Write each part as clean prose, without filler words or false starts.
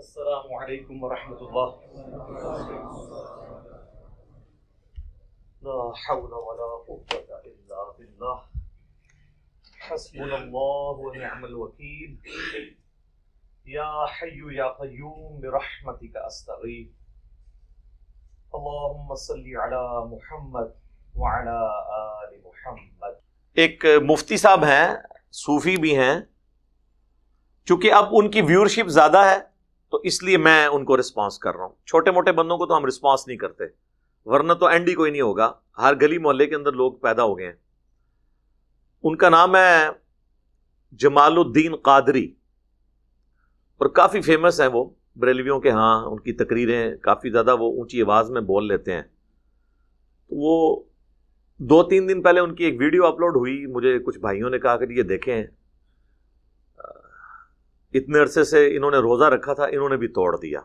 السلام علیکم ورحمۃ اللہ. لا حول ولا قوة الا باللہ. حسبنا اللہ ونعم الوکیل. یا حی یا قیوم برحمتک استغیث. اللہم صلی علی محمد وعلی آل محمد. ایک مفتی صاحب ہیں، صوفی بھی ہیں، چونکہ اب ان کی ویورشپ زیادہ ہے تو اس لیے میں ان کو رسپانس کر رہا ہوں. چھوٹے موٹے بندوں کو تو ہم رسپانس نہیں کرتے، ورنہ تو اینڈ ہی کوئی نہیں ہوگا. ہر گلی محلے کے اندر لوگ پیدا ہو گئے ہیں. ان کا نام ہے جمال الدین قادری، اور کافی فیمس ہیں وہ بریلویوں کے ہاں. ان کی تقریریں کافی زیادہ وہ اونچی آواز میں بول لیتے ہیں. وہ 2-3 دن پہلے ان کی ایک ویڈیو اپلوڈ ہوئی. مجھے کچھ بھائیوں نے کہا کہ یہ دیکھیں، اتنے عرصے سے انہوں نے روزہ رکھا تھا، انہوں نے بھی توڑ دیا.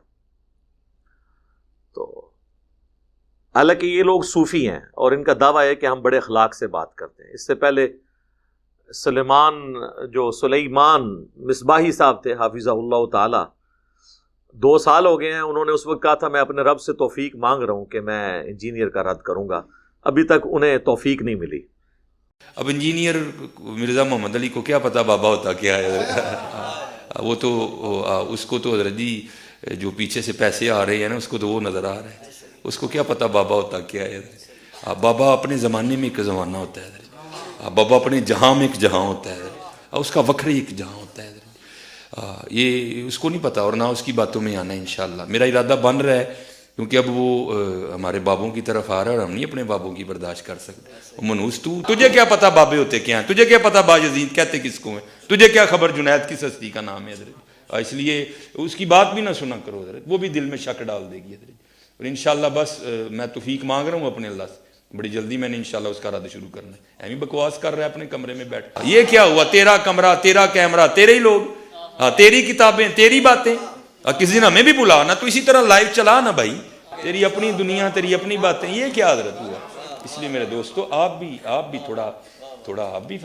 تو حالانکہ یہ لوگ صوفی ہیں اور ان کا دعویٰ ہے کہ ہم بڑے اخلاق سے بات کرتے ہیں. اس سے پہلے سلیمان مصباحی صاحب تھے حافظہ اللہ تعالی، 2 سال ہو گئے ہیں. انہوں نے اس وقت کہا تھا میں اپنے رب سے توفیق مانگ رہا ہوں کہ میں انجینئر کا رد کروں گا. ابھی تک انہیں توفیق نہیں ملی. اب انجینئر مرزا محمد علی کو کیا پتا بابا ہوتا کیا ہے. وہ تو اس کو تو حضرت جی جو پیچھے سے پیسے آ رہے ہیں نا، اس کو تو وہ نظر آ رہا ہے. اس کو کیا پتا بابا ہوتا کیا ہے. بابا اپنے زمانے میں ایک زمانہ ہوتا ہے، بابا اپنے جہاں میں ایک جہاں ہوتا ہے، اس کا وکر ایک جہاں ہوتا ہے. یہ اس کو نہیں پتا اور نہ اس کی باتوں میں آنا. انشاءاللہ میرا ارادہ بن رہا ہے، کیونکہ اب وہ ہمارے بابوں کی طرف آ رہا ہے اور ہم نہیں اپنے بابوں کی برداشت کر سکتے. منوس تجھے کیا پتا بابے ہوتے کیا ہیں، تجھے کیا پتا باجزید کہتے کس کو ہیں، تجھے کیا خبر جنید کس ہستی کا نام ہے حضرت. اس لیے اس کی بات بھی نہ سنا کرو حضرت، وہ بھی دل میں شک ڈال دے گی حضرت. اور انشاءاللہ بس میں توفیق مانگ رہا ہوں اپنے اللہ سے، بڑی جلدی میں نے انشاءاللہ اس کا رد شروع کرنا ہے. ایویں بکواس کر رہا ہے اپنے کمرے میں بیٹھ. یہ کیا ہوا، تیرا کمرہ، تیرا کیمرہ، تیرے ہی لوگ، تیری کتابیں، تیری باتیں. کسی دن ہمیں بھی بلا نا، تو اسی طرح لائیو چلا نا بھائی. تیری اپنی دنیا، تیری اپنی باتیں، یہ کیا حضرت ہوا. اس لیے میرے دوستو آپ بھی تھوڑا آپ بھی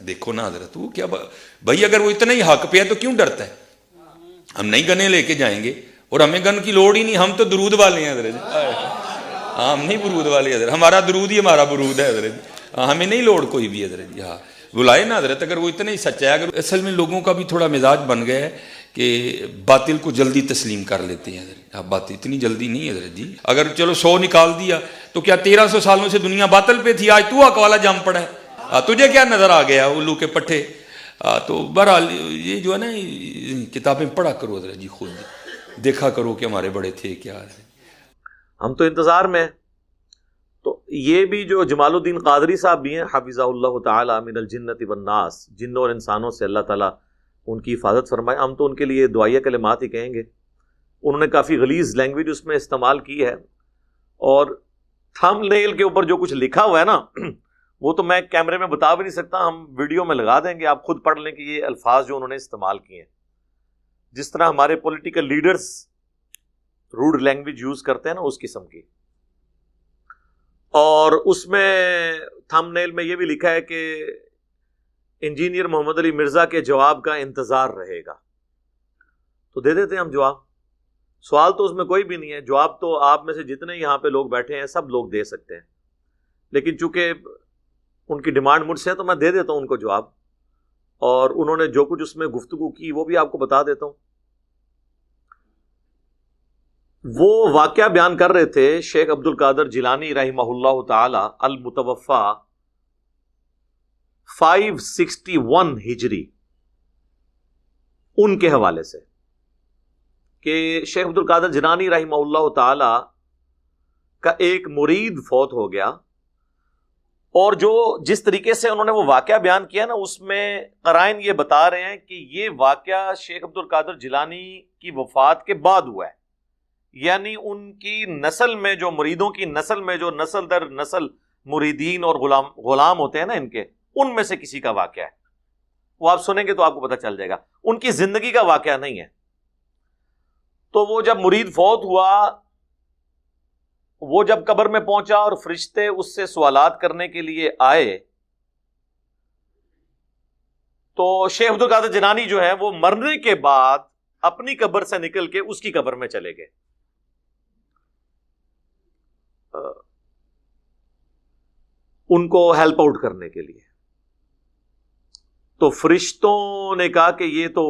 دیکھو نا حضرت. وہ کیا بھائی، اگر وہ اتنا ہی حق پہ ہے تو کیوں ڈرتا ہے. ہم نہیں گنے لے کے جائیں گے اور ہمیں گن کی لوڑ ہی نہیں. ہم تو درود والے ہیں حضرت. ہم نہیں برود والے حضرت، ہمارا درود ہی ہمارا برود ہے حضرت. ہمیں نہیں لوڑ کوئی بھی حضرت. ہاں بلائے نا حضرت، اگر وہ اتنا ہی سچا ہے. اگر اصل میں لوگوں کا بھی تھوڑا مزاج بن گیا ہے کہ باطل کو جلدی تسلیم کر لیتے ہیں حضرت. اب بات اتنی جلدی نہیں حضرت جی. اگر چلو 100 نکال دیا تو کیا 1300 سالوں سے دنیا باطل پہ تھی، آج تو حق والا جم پڑا ہے. تجھے کیا نظر آ گیا الو کے پٹھے. تو بہرحال یہ جو ہے نا کتابیں پڑھا کرو حضرت جی، خود دیکھا کرو کہ ہمارے بڑے تھے کیا. ہم تو انتظار میں. تو یہ بھی جو جمال الدین قادری صاحب بھی ہیں حافظہ اللہ تعالی من الجنت والناس، جنوں اور انسانوں سے اللہ تعالیٰ ان کی حفاظت فرمائے. ہم تو ان کے لیے دعائیہ کلمات ہی کہیں گے. انہوں نے کافی غلیظ لینگویج اس میں استعمال کی ہے، اور تھم نیل کے اوپر جو کچھ لکھا ہوا ہے نا وہ تو میں کیمرے میں بتا بھی نہیں سکتا. ہم ویڈیو میں لگا دیں گے، آپ خود پڑھ لیں کہ یہ الفاظ جو انہوں نے استعمال کیے ہیں. جس طرح ہمارے political leaders road language use کرتے ہیں نا، اس قسم کی. اور اس میں تھم نیل میں یہ بھی لکھا ہے کہ انجینئر محمد علی مرزا کے جواب کا انتظار رہے گا. تو دے دیتے ہیں ہم جواب. سوال تو اس میں کوئی بھی نہیں ہے. جواب تو آپ میں سے جتنے یہاں پہ لوگ بیٹھے ہیں سب لوگ دے سکتے ہیں، لیکن چونکہ ان کی ڈیمانڈ مجھ سے ہے تو میں دے دیتا ہوں ان کو جواب. اور انہوں نے جو کچھ اس میں گفتگو کی وہ بھی آپ کو بتا دیتا ہوں. وہ واقعہ بیان کر رہے تھے شیخ عبد القادر جیلانی رحمہ اللہ تعالی المتوفا 561 ہجری، ان کے حوالے سے کہ شیخ عبد القادر جیلانی رحمہ اللہ تعالی کا ایک مرید فوت ہو گیا، اور جس طریقے سے انہوں نے وہ واقعہ بیان کیا نا، اس میں قرائن یہ بتا رہے ہیں کہ یہ واقعہ شیخ عبد القادر جیلانی کی وفات کے بعد ہوا ہے. یعنی ان کی نسل میں جو مریدوں کی نسل میں جو نسل در نسل مریدین اور غلام ہوتے ہیں نا ان کے، ان میں سے کسی کا واقعہ ہے. وہ آپ سنیں گے تو آپ کو پتہ چل جائے گا. ان کی زندگی کا واقعہ نہیں ہے. تو وہ جب مرید فوت ہوا، وہ جب قبر میں پہنچا اور فرشتے اس سے سوالات کرنے کے لیے آئے، تو شیخ عبد القادر جیلانی جو ہے وہ مرنے کے بعد اپنی قبر سے نکل کے اس کی قبر میں چلے گئے. ان کو ہیلپ آؤٹ کرنے کے لیے. تو فرشتوں نے کہا کہ یہ تو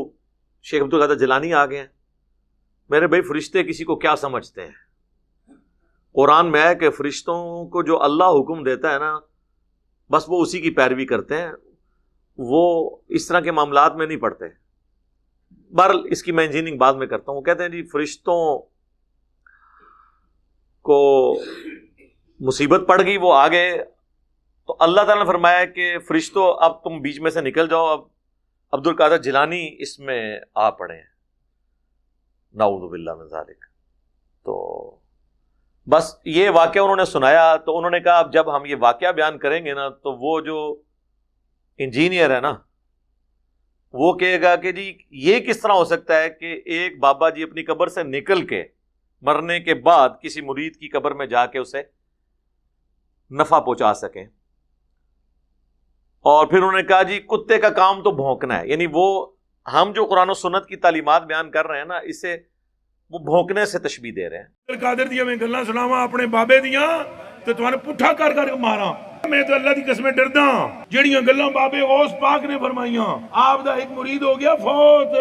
شیخ عبد القادر جیلانی آ گئے ہیں. میرے بھائی فرشتے کسی کو کیا سمجھتے ہیں؟ قرآن میں ہے کہ فرشتوں کو جو اللہ حکم دیتا ہے نا بس وہ اسی کی پیروی کرتے ہیں، وہ اس طرح کے معاملات میں نہیں پڑتے. بہرحال اس کی میں انجینئرنگ بعد میں کرتا ہوں. وہ کہتے ہیں جی فرشتوں کو مصیبت پڑ گئی، وہ آ گئے، تو اللہ تعالیٰ نے فرمایا کہ فرشتوں اب تم بیچ میں سے نکل جاؤ، اب عبد القادر جیلانی اس میں آ پڑے ہیں. نعوذ باللہ من ذالک. تو بس یہ واقعہ انہوں نے سنایا تو انہوں نے کہا اب جب ہم یہ واقعہ بیان کریں گے نا تو وہ جو انجینئر ہے نا وہ کہے گا کہ جی یہ کس طرح ہو سکتا ہے کہ ایک بابا جی اپنی قبر سے نکل کے مرنے کے بعد کسی مرید کی قبر میں جا کے اسے نفع پہنچا سکیں. اور پھر انہوں نے کہا جی کتے کا کام تو بھونکنا ہے، یعنی وہ ہم جو قرآن و سنت کی تعلیمات بیان کر رہے ہیں نا اسے وہ بھونکنے سے تشبیہ دے رہے ہیں. قادر دیا میں گلاں سناواں اپنے بابے دیاں تے توانے پٹھا کر کر کے ماراں. میں تو اللہ دی قسمیں ڈردا جڑیاں گلاں بابے غوث پاک نے فرمائیاں. آپ دا ایک مرید ہو گیا فوت،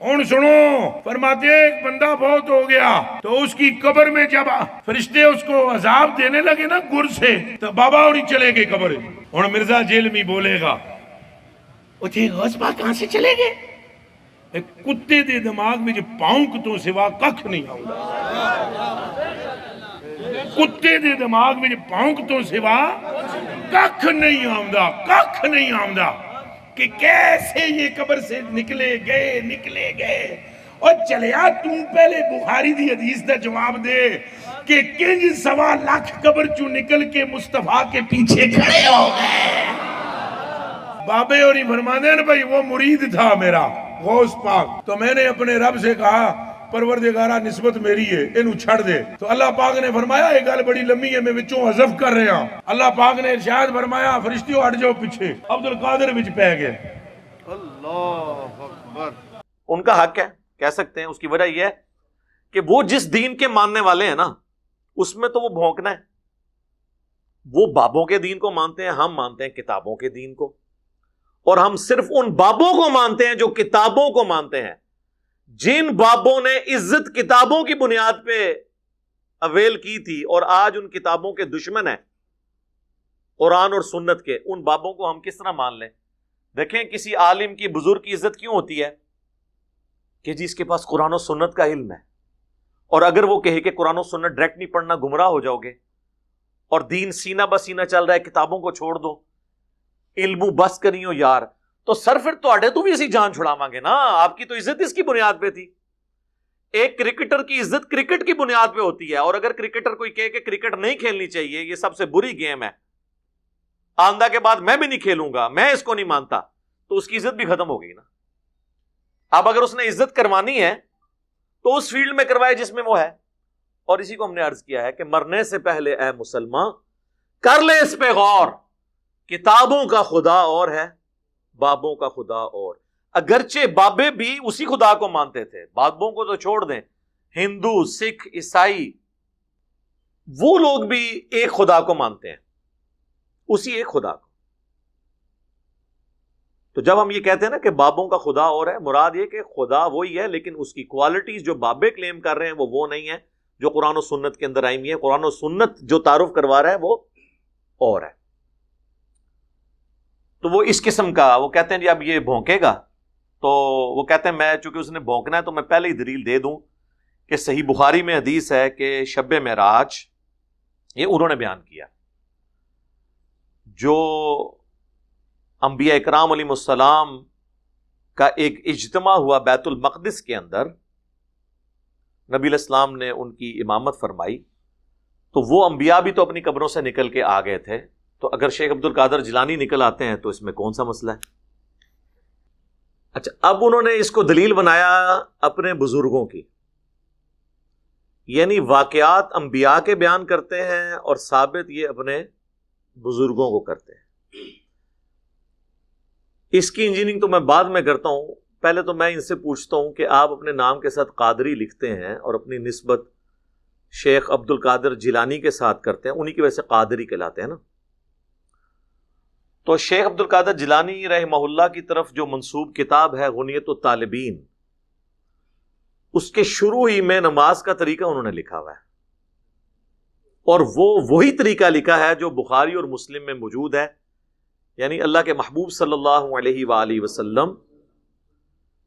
ہن سنو فرماتے ہیں ایک بندہ فوت ہو گیا تو اس کی قبر میں جب فرشتے اس کو عذاب دینے لگے نا گر سے تو بابا اور ہی چلے گئے قبر. ہن مرزا جیلمی بولے گا وہ جی غوث پاک کہاں سے چلے گئے؟ ایک کتے دے دماغ میں جو پاؤنک تو سوا ککھ نہیں آؤں. کتے دے دماغ میں جو پاؤنک تو سوا ککھ نہیں آؤں، ککھ نہیں آؤں کہ کیسے یہ قبر سے نکلے گئے. اور چلیا تم پہلے بخاری دی حدیث دا جواب دے کہ کنج 1.25 لاکھ قبر چوں نکل کے مصطفیٰ کے پیچھے کھڑے ہو گئے. بابے اور ہی فرمانے ہیں بھائی وہ مرید تھا میرا غوث پاک، تو میں نے اپنے رب سے کہا پروردگارہ نسبت میری ہے انہوں چھڑ دے. تو اللہ پاک نے فرمایا یہ گل بڑی لمبی ہے میں وچوں حذف کر رہا ہوں. اللہ پاک نے ارشاد فرمایا فرشتیوں ہٹ جاؤ پیچھے. عبد القادر وچ پہ گئے. اللہ اکبر. ان کا حق ہے، کہہ سکتے ہیں. اس کی وجہ یہ ہے کہ وہ جس دین کے ماننے والے ہیں نا اس میں تو وہ بھونکنا ہے. وہ بابوں کے دین کو مانتے ہیں، ہم مانتے ہیں کتابوں کے دین کو. اور ہم صرف ان بابوں کو مانتے ہیں جو کتابوں کو مانتے ہیں. جن بابوں نے عزت کتابوں کی بنیاد پہ اویل کی تھی اور آج ان کتابوں کے دشمن ہیں قرآن اور سنت کے، ان بابوں کو ہم کس طرح مان لیں؟ دیکھیں کسی عالم کی بزرگ کی عزت کیوں ہوتی ہے کہ جی اس کے پاس قرآن و سنت کا علم ہے. اور اگر وہ کہے کہ قرآن و سنت ڈائریکٹ نہیں پڑھنا گمراہ ہو جاؤ گے اور دین سینہ بسینہ چل رہا ہے کتابوں کو چھوڑ دو، علم بس کریو یار، تو سر پھر تو بھی اسی جان چھڑاواں گے نا. آپ کی تو عزت اس کی بنیاد پہ تھی. ایک کرکٹر کی عزت کرکٹ کی بنیاد پہ ہوتی ہے، اور اگر کرکٹر کوئی کہے کہ کرکٹ نہیں کھیلنی چاہیے یہ سب سے بری گیم ہے، آندہ کے بعد میں بھی نہیں کھیلوں گا، میں اس کو نہیں مانتا، تو اس کی عزت بھی ختم ہو گئی نا. اب اگر اس نے عزت کروانی ہے تو اس فیلڈ میں کروائے جس میں وہ ہے. اور اسی کو ہم نے عرض کیا ہے کہ مرنے سے پہلے اے مسلمان کر لے اس پہ غور. کتابوں کا خدا اور ہے، بابوں کا خدا اور. اگرچہ بابے بھی اسی خدا کو مانتے تھے، بابوں کو تو چھوڑ دیں، ہندو سکھ عیسائی وہ لوگ بھی ایک خدا کو مانتے ہیں، اسی ایک خدا کو. تو جب ہم یہ کہتے ہیں نا کہ بابوں کا خدا اور ہے، مراد یہ کہ خدا وہی ہے لیکن اس کی کوالٹیز جو بابے کلیم کر رہے ہیں وہ نہیں ہے جو قرآن و سنت کے اندر آئی ہوئی ہے. قرآن و سنت جو تعارف کروا رہا ہے وہ اور ہے. تو وہ اس قسم کا وہ کہتے ہیں جی اب یہ بھونکے گا، تو وہ کہتے ہیں میں چونکہ اس نے بھونکنا ہے تو میں پہلے ہی دلیل دے دوں کہ صحیح بخاری میں حدیث ہے کہ شب معراج یہ انہوں نے بیان کیا، جو انبیاء اکرام علیہ السلام کا ایک اجتماع ہوا بیت المقدس کے اندر، نبی علیہ السلام نے ان کی امامت فرمائی، تو وہ انبیاء بھی تو اپنی قبروں سے نکل کے آ گئے تھے. تو اگر شیخ عبد القادر جیلانی نکل آتے ہیں تو اس میں کون سا مسئلہ ہے؟ اچھا اب انہوں نے اس کو دلیل بنایا اپنے بزرگوں کی، یعنی واقعات انبیاء کے بیان کرتے ہیں اور ثابت یہ اپنے بزرگوں کو کرتے ہیں. اس کی انجینئرنگ تو میں بعد میں کرتا ہوں، پہلے تو میں ان سے پوچھتا ہوں کہ آپ اپنے نام کے ساتھ قادری لکھتے ہیں اور اپنی نسبت شیخ عبد القادر جیلانی کے ساتھ کرتے ہیں، انہی کی وجہ سے قادری کہلاتے ہیں نا. تو شیخ عبد القادر جیلانی رحمہ اللہ کی طرف جو منسوب کتاب ہے غنیت الطالبین، اس کے شروع ہی میں نماز کا طریقہ انہوں نے لکھا ہوا ہے، اور وہ وہی طریقہ لکھا ہے جو بخاری اور مسلم میں موجود ہے. یعنی اللہ کے محبوب صلی اللہ علیہ وآلہ وسلم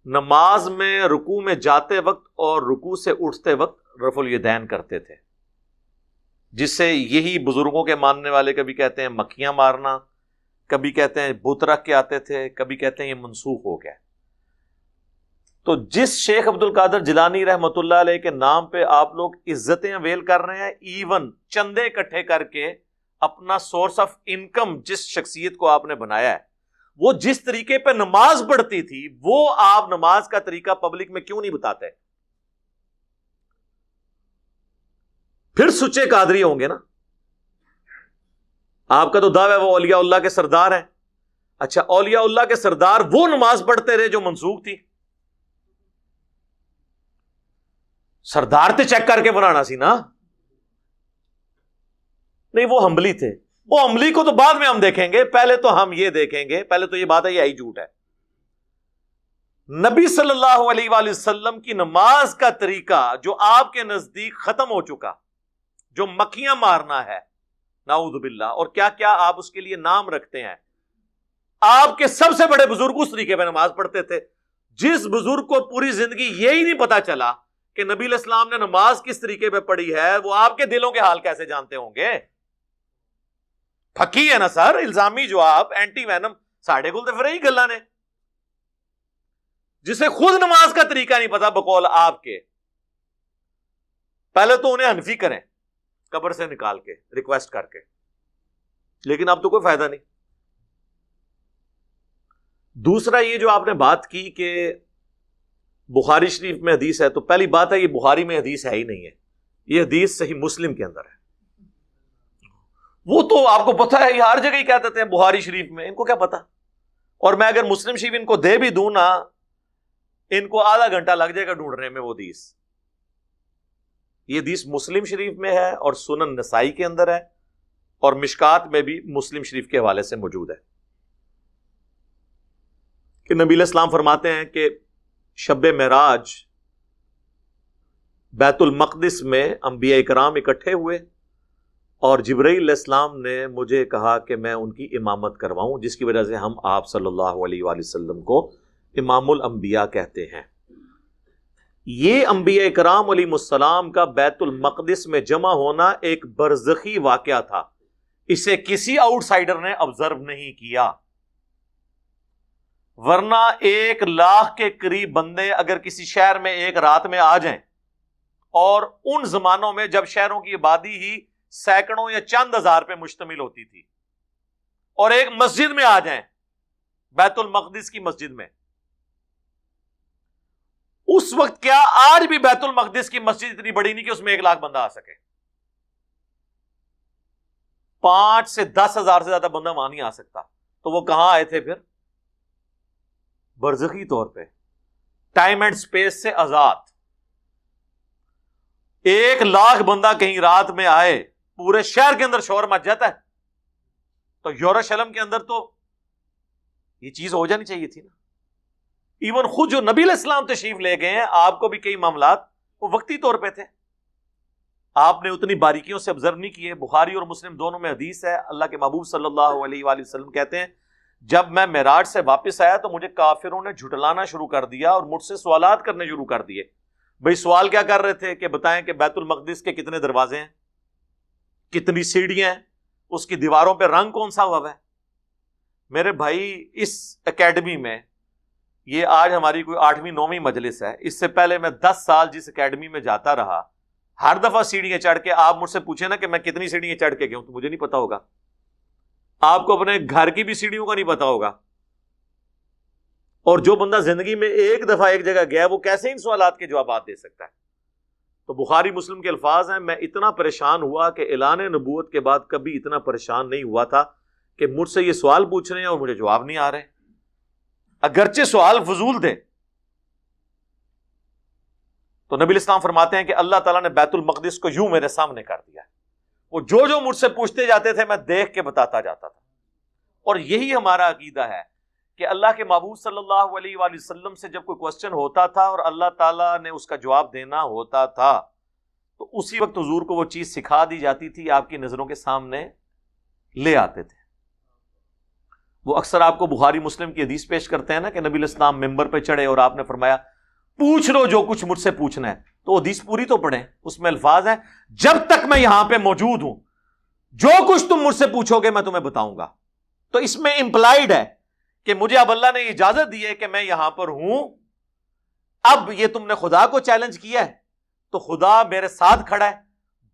نماز میں رکوع میں جاتے وقت اور رکوع سے اٹھتے وقت رفع الیدین کرتے تھے، جس سے یہی بزرگوں کے ماننے والے کبھی کہتے ہیں مکھیاں مارنا، کبھی کہتے ہیں بت رکھ کے آتے تھے، کبھی کہتے ہیں یہ منسوخ ہو گیا. تو جس شیخ عبد القادر جیلانی رحمۃ اللہ علیہ کے نام پہ آپ لوگ عزتیں اویل کر رہے ہیں، ایون چندے اکٹھے کر کے اپنا سورس آف انکم جس شخصیت کو آپ نے بنایا ہے، وہ جس طریقے پہ نماز پڑھتی تھی وہ آپ نماز کا طریقہ پبلک میں کیوں نہیں بتاتے؟ پھر سچے قادری ہوں گے نا. آپ کا تو دعویٰ ہے وہ اولیاء اللہ کے سردار ہیں. اچھا، اولیاء اللہ کے سردار وہ نماز پڑھتے رہے جو منسوخ تھی؟ سردار تے چیک کر کے بنانا سی نا. نہیں، وہ حنبلی تھے. وہ حنبلی کو تو بعد میں ہم دیکھیں گے، پہلے تو ہم یہ دیکھیں گے، پہلے تو یہ بات ہے یہ آئی جھوٹ ہے. نبی صلی اللہ علیہ وآلہ وسلم کی نماز کا طریقہ جو آپ کے نزدیک ختم ہو چکا، جو مکھیاں مارنا ہے نعوذ باللہ، اور کیا کیا آپ اس کے لیے نام رکھتے ہیں. آپ کے سب سے بڑے بزرگ اس طریقے پہ نماز پڑھتے تھے. جس بزرگ کو پوری زندگی یہی نہیں پتا چلا کہ نبی علیہ السلام نے نماز کس طریقے پہ پڑھی ہے، وہ آپ کے دلوں کے حال کیسے جانتے ہوں گے؟ پھکی ہے نا سر، الزامی جو آپ اینٹی وینم ساڑھے گل تو پھر ہی گلا نے، جسے خود نماز کا طریقہ نہیں پتا بقول آپ کے. پہلے تو انہیں حنفی کریں قبر سے نکال کے ریکویسٹ کر کے، لیکن اب تو کوئی فائدہ نہیں. دوسرا یہ جو آپ نے بات کی کہ بخاری شریف میں حدیث ہے، تو پہلی بات ہے یہ بخاری میں حدیث ہے ہی نہیں ہے، یہ حدیث صحیح مسلم کے اندر ہے. وہ تو آپ کو پتا ہے یہ ہر جگہ ہی کہہ دیتے ہیں بخاری شریف میں، ان کو کیا پتا. اور میں اگر مسلم شریف ان کو دے بھی دوں نا، ان کو آدھا گھنٹہ لگ جائے گا ڈھونڈنے میں وہ حدیث. یہ حدیث مسلم شریف میں ہے اور سنن نسائی کے اندر ہے، اور مشکات میں بھی مسلم شریف کے حوالے سے موجود ہے کہ نبی علیہ السلام فرماتے ہیں کہ شب معراج بیت المقدس میں انبیاء اکرام اکٹھے ہوئے، اور جبرائیل علیہ السلام نے مجھے کہا کہ میں ان کی امامت کرواؤں، جس کی وجہ سے ہم آپ صلی اللہ علیہ وآلہ وسلم کو امام الانبیاء کہتے ہیں. یہ انبیاء اکرام علیہ السلام کا بیت المقدس میں جمع ہونا ایک برزخی واقعہ تھا، اسے کسی آؤٹ سائیڈر نے آبزرو نہیں کیا. ورنہ 1,00,000 کے قریب بندے اگر کسی شہر میں ایک رات میں آ جائیں، اور ان زمانوں میں جب شہروں کی آبادی ہی سینکڑوں یا چند ہزار پہ مشتمل ہوتی تھی، اور ایک مسجد میں آ جائیں، بیت المقدس کی مسجد میں، اس وقت کیا آج بھی بیت المقدس کی مسجد اتنی بڑی نہیں کہ اس میں 1,00,000 بندہ آ سکے؟ 5 سے 10 ہزار سے زیادہ بندہ وہاں نہیں آ سکتا. تو وہ کہاں آئے تھے پھر؟ برزخی طور پہ، ٹائم اینڈ سپیس سے آزاد. 1,00,000 بندہ کہیں رات میں آئے، پورے شہر کے اندر شور مچ جاتا ہے. تو یروشلم کے اندر تو یہ چیز ہو جانی چاہیے تھی نا. ایون خود جو نبی علیہ السلام تشریف لے گئے ہیں، آپ کو بھی کئی معاملات وہ وقتی طور پہ تھے، آپ نے اتنی باریکیوں سے آبزرو نہیں کیے. بخاری اور مسلم دونوں میں حدیث ہے، اللہ کے محبوب صلی اللہ علیہ وآلہ وسلم کہتے ہیں جب میں معراج سے واپس آیا تو مجھے کافروں نے جھٹلانا شروع کر دیا اور مجھ سے سوالات کرنے شروع کر دیے. بھئی سوال کیا کر رہے تھے کہ بتائیں کہ بیت المقدس کے کتنے دروازے ہیں، کتنی سیڑھیاں ہیں، اس کی دیواروں پہ رنگ کون سا ہوا ہے. میرے بھائی اس اکیڈمی میں، یہ آج ہماری کوئی 8ویں 9ویں مجلس ہے، اس سے پہلے میں 10 سال جس اکیڈمی میں جاتا رہا، ہر دفعہ سیڑھیاں چڑھ کے، آپ مجھ سے پوچھیں نا کہ میں کتنی سیڑھیاں چڑھ کے گیا ہوں تو مجھے نہیں پتا ہوگا. آپ کو اپنے گھر کی بھی سیڑھیوں کا نہیں پتا ہوگا. اور جو بندہ زندگی میں ایک دفعہ ایک جگہ گیا وہ کیسے ان سوالات کے جوابات دے سکتا ہے؟ تو بخاری مسلم کے الفاظ ہیں، میں اتنا پریشان ہوا کہ اعلان نبوت کے بعد کبھی اتنا پریشان نہیں ہوا تھا کہ مجھ سے یہ سوال پوچھ رہے ہیں اور مجھے جواب نہیں آ رہے. اگرچہ سوال فضول تھے، تو نبی الاسلام فرماتے ہیں کہ اللہ تعالیٰ نے بیت المقدس کو یوں میرے سامنے کر دیا، وہ جو مجھ سے پوچھتے جاتے تھے میں دیکھ کے بتاتا جاتا تھا. اور یہی ہمارا عقیدہ ہے کہ اللہ کے محبوب صلی اللہ علیہ وآلہ وسلم سے جب کوئی کوسچن ہوتا تھا اور اللہ تعالیٰ نے اس کا جواب دینا ہوتا تھا تو اسی وقت حضور کو وہ چیز سکھا دی جاتی تھی، آپ کی نظروں کے سامنے لے آتے تھے. وہ اکثر آپ کو بخاری مسلم کی حدیث پیش کرتے ہیں نا کہ نبی الاسلام ممبر پہ چڑھے اور آپ نے فرمایا پوچھ لو جو کچھ مجھ سے پوچھنا ہے. تو حدیث پوری تو پڑھیں، اس میں الفاظ ہیں جب تک میں یہاں پہ موجود ہوں جو کچھ تم مجھ سے پوچھو گے میں تمہیں بتاؤں گا. تو اس میں امپلائیڈ ہے کہ مجھے اب اللہ نے اجازت دی ہے کہ میں یہاں پر ہوں. اب یہ تم نے خدا کو چیلنج کیا ہے تو خدا میرے ساتھ کھڑا ہے،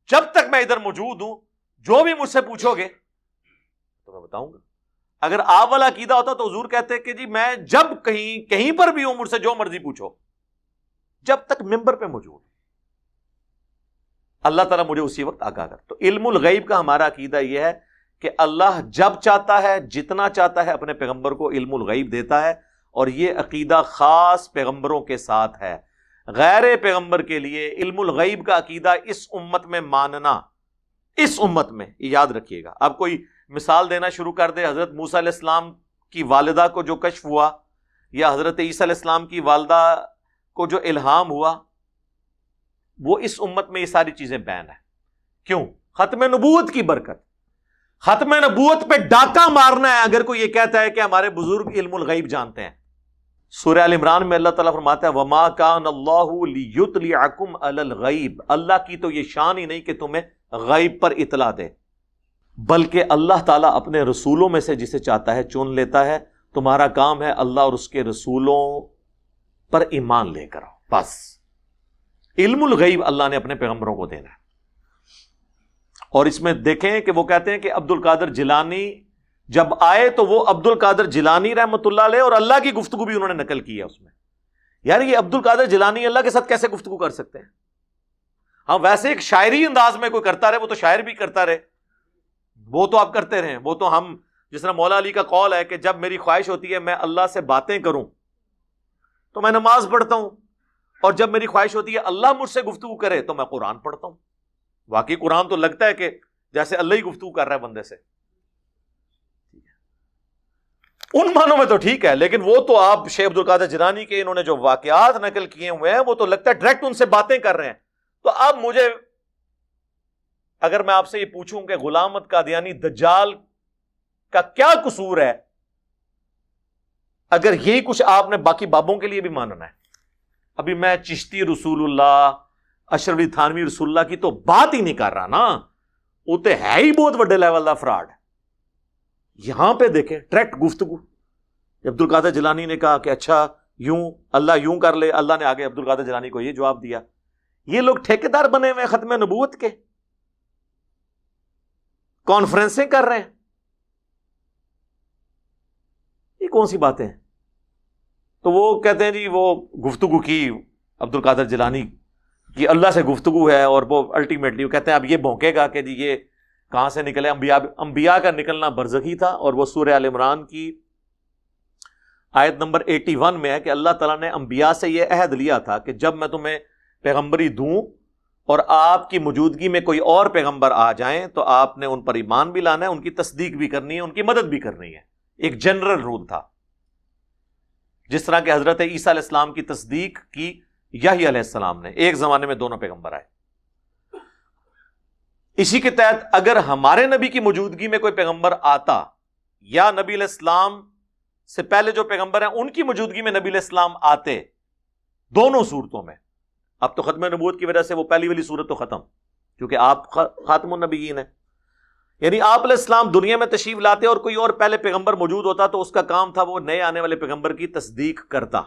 جب تک میں ادھر موجود ہوں جو بھی مجھ سے پوچھو گے تو میں بتاؤں گا. اگر آپ والا عقیدہ ہوتا تو حضور کہتے کہ جی میں جب کہیں پر بھی ہوں مجھ سے جو مرضی پوچھو جب تک ممبر پہ موجود. اللہ تعالیٰ مجھے اسی وقت آگاہ کر. تو علم الغیب کا ہمارا عقیدہ یہ ہے کہ اللہ جب چاہتا ہے جتنا چاہتا ہے اپنے پیغمبر کو علم الغیب دیتا ہے، اور یہ عقیدہ خاص پیغمبروں کے ساتھ ہے. غیر پیغمبر کے لیے علم الغیب کا عقیدہ اس امت میں ماننا، اس امت میں یاد رکھیے گا. آپ کوئی مثال دینا شروع کر دے، حضرت موسیٰ علیہ السلام کی والدہ کو جو کشف ہوا یا حضرت عیسیٰ علیہ السلام کی والدہ کو جو الہام ہوا، وہ اس امت میں یہ ساری چیزیں بین ہیں. کیوں؟ ختم نبوت کی برکت. ختم نبوت پہ ڈاکہ مارنا ہے اگر کوئی یہ کہتا ہے کہ ہمارے بزرگ علم الغیب جانتے ہیں. سورہ ال عمران میں اللہ تعالیٰ فرماتا ہے وَمَا كَانَ اللَّهُ لِيُطْلِعَكُمْ عَلَى الْغَيْبِ، اللہ کی تو یہ شان ہی نہیں کہ تمہیں غیب پر اطلاع دے، بلکہ اللہ تعالیٰ اپنے رسولوں میں سے جسے چاہتا ہے چن لیتا ہے. تمہارا کام ہے اللہ اور اس کے رسولوں پر ایمان لے کر. بس علم الغیب اللہ نے اپنے پیغمبروں کو دینا ہے. اور اس میں دیکھیں کہ وہ کہتے ہیں کہ عبد القادر جیلانی جب آئے تو وہ عبد القادر جیلانی رحمۃ اللہ علیہ اور اللہ کی گفتگو بھی انہوں نے نقل کی ہے اس میں. یار یہ عبد القادر جیلانی اللہ کے ساتھ کیسے گفتگو کر سکتے ہیں؟ ہاں ویسے ایک شاعری انداز میں کوئی کرتا رہے وہ تو شاعر بھی کرتا رہے، وہ تو آپ کرتے رہیں. وہ تو ہم جس طرح مولا علی کا قول ہے کہ جب میری خواہش ہوتی ہے میں اللہ سے باتیں کروں تو میں نماز پڑھتا ہوں، اور جب میری خواہش ہوتی ہے اللہ مجھ سے گفتگو کرے تو میں قرآن پڑھتا ہوں. واقعی قرآن تو لگتا ہے کہ جیسے اللہ ہی گفتگو کر رہا ہے بندے سے. ان معنوں میں تو ٹھیک ہے، لیکن وہ تو آپ شیخ عبد القادر جیلانی کے انہوں نے جو واقعات نقل کیے ہوئے ہیں وہ تو لگتا ہے ڈائریکٹ ان سے باتیں کر رہے ہیں. تو اب مجھے اگر میں آپ سے یہ پوچھوں کہ غلام احمد قادیانی دجال کا کیا قصور ہے، اگر یہی کچھ آپ نے باقی بابوں کے لیے بھی ماننا ہے. ابھی میں چشتی رسول اللہ، اشرف علی تھانوی رسول اللہ کی تو بات ہی نہیں کر رہا نا، وہ تو ہے ہی بہت بڑے لیول کا فراڈ. یہاں پہ دیکھیں ڈائریکٹ گفتگو. عبد القادر جیلانی نے کہا کہ اچھا یوں اللہ یوں کر لے، اللہ نے آگے عبد القادر جیلانی کو یہ جواب دیا. یہ لوگ ٹھیکیدار بنے ہوئے ختم نبوت کے، کانفرنسیں کر رہے ہیں. یہ کون سی باتیں ہیں؟ تو وہ کہتے ہیں جی وہ گفتگو کی عبد القادر جیلانی کی اللہ سے گفتگو ہے، اور وہ الٹیمیٹلی وہ کہتے ہیں اب یہ بھونکے گا کہ جی یہ کہاں سے نکلے. انبیاء کا نکلنا برزخی تھا، اور وہ سورہ ال عمران کی آیت نمبر 81 میں ہے کہ اللہ تعالیٰ نے انبیاء سے یہ عہد لیا تھا کہ جب میں تمہیں پیغمبری دوں اور آپ کی موجودگی میں کوئی اور پیغمبر آ جائیں تو آپ نے ان پر ایمان بھی لانا ہے، ان کی تصدیق بھی کرنی ہے، ان کی مدد بھی کرنی ہے. ایک جنرل رول تھا. جس طرح کہ حضرت عیسیٰ علیہ السلام کی تصدیق کی یحییٰ علیہ السلام نے، ایک زمانے میں دونوں پیغمبر آئے. اسی کے تحت اگر ہمارے نبی کی موجودگی میں کوئی پیغمبر آتا یا نبی علیہ السلام سے پہلے جو پیغمبر ہیں ان کی موجودگی میں نبی علیہ السلام آتے، دونوں صورتوں میں، اب تو ختم نبوت کی وجہ سے وہ پہلی والی صورت تو ختم، کیونکہ آپ خاتم النبیین ہیں. یعنی آپ علیہ السلام دنیا میں تشریف لاتے اور کوئی اور پہلے پیغمبر موجود ہوتا تو اس کا کام تھا وہ نئے آنے والے پیغمبر کی تصدیق کرتا.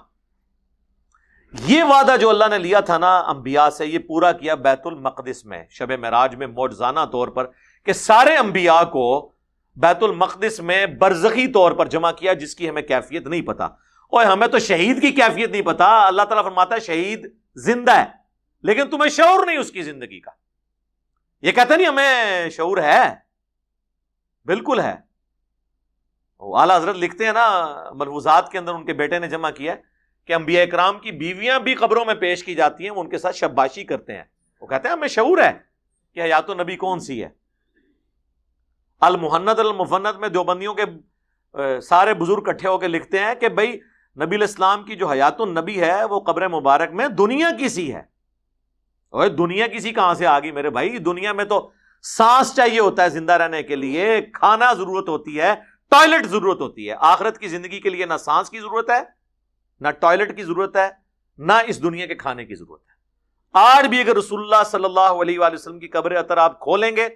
یہ وعدہ جو اللہ نے لیا تھا نا انبیاء سے، یہ پورا کیا بیت المقدس میں شب معراج میں معجزانہ طور پر، کہ سارے انبیاء کو بیت المقدس میں برزخی طور پر جمع کیا، جس کی ہمیں کیفیت نہیں پتا. اور ہمیں تو شہید کی کیفیت نہیں پتا. اللہ تعالیٰ فرماتا ہے شہید زندہ ہے لیکن تمہیں شعور نہیں اس کی زندگی کا. یہ کہتا نہیں ہمیں شعور ہے، بالکل ہے. اعلیٰ حضرت لکھتے ہیں نا ملفوظات کے اندر، ان کے بیٹے نے جمع کیا کہ انبیاء کرام کی بیویاں بھی قبروں میں پیش کی جاتی ہیں، وہ ان کے ساتھ شباشی کرتے ہیں، وہ کہتے ہیں ہمیں شعور ہے کہ حیات النبی کون سی ہے۔ المحند المفند میں دیوبندیوں کے سارے بزرگ اکٹھے ہو کے لکھتے ہیں کہ بھائی نبی علیہ السلام کی جو حیات النبی ہے وہ قبر مبارک میں دنیا کی سی ہے۔ اور دنیا کی سی کہاں سے آ گئی میرے بھائی؟ دنیا میں تو سانس چاہیے ہوتا ہے زندہ رہنے کے لیے، کھانا ضرورت ہوتی ہے، ٹوائلٹ ضرورت ہوتی ہے۔ آخرت کی زندگی کے لیے نہ سانس کی ضرورت ہے، نہ ٹوائلٹ کی ضرورت ہے، نہ اس دنیا کے کھانے کی ضرورت ہے۔ آج بھی اگر رسول اللہ صلی اللہ علیہ وآلہ وسلم کی قبر اطہر آپ کھولیں گے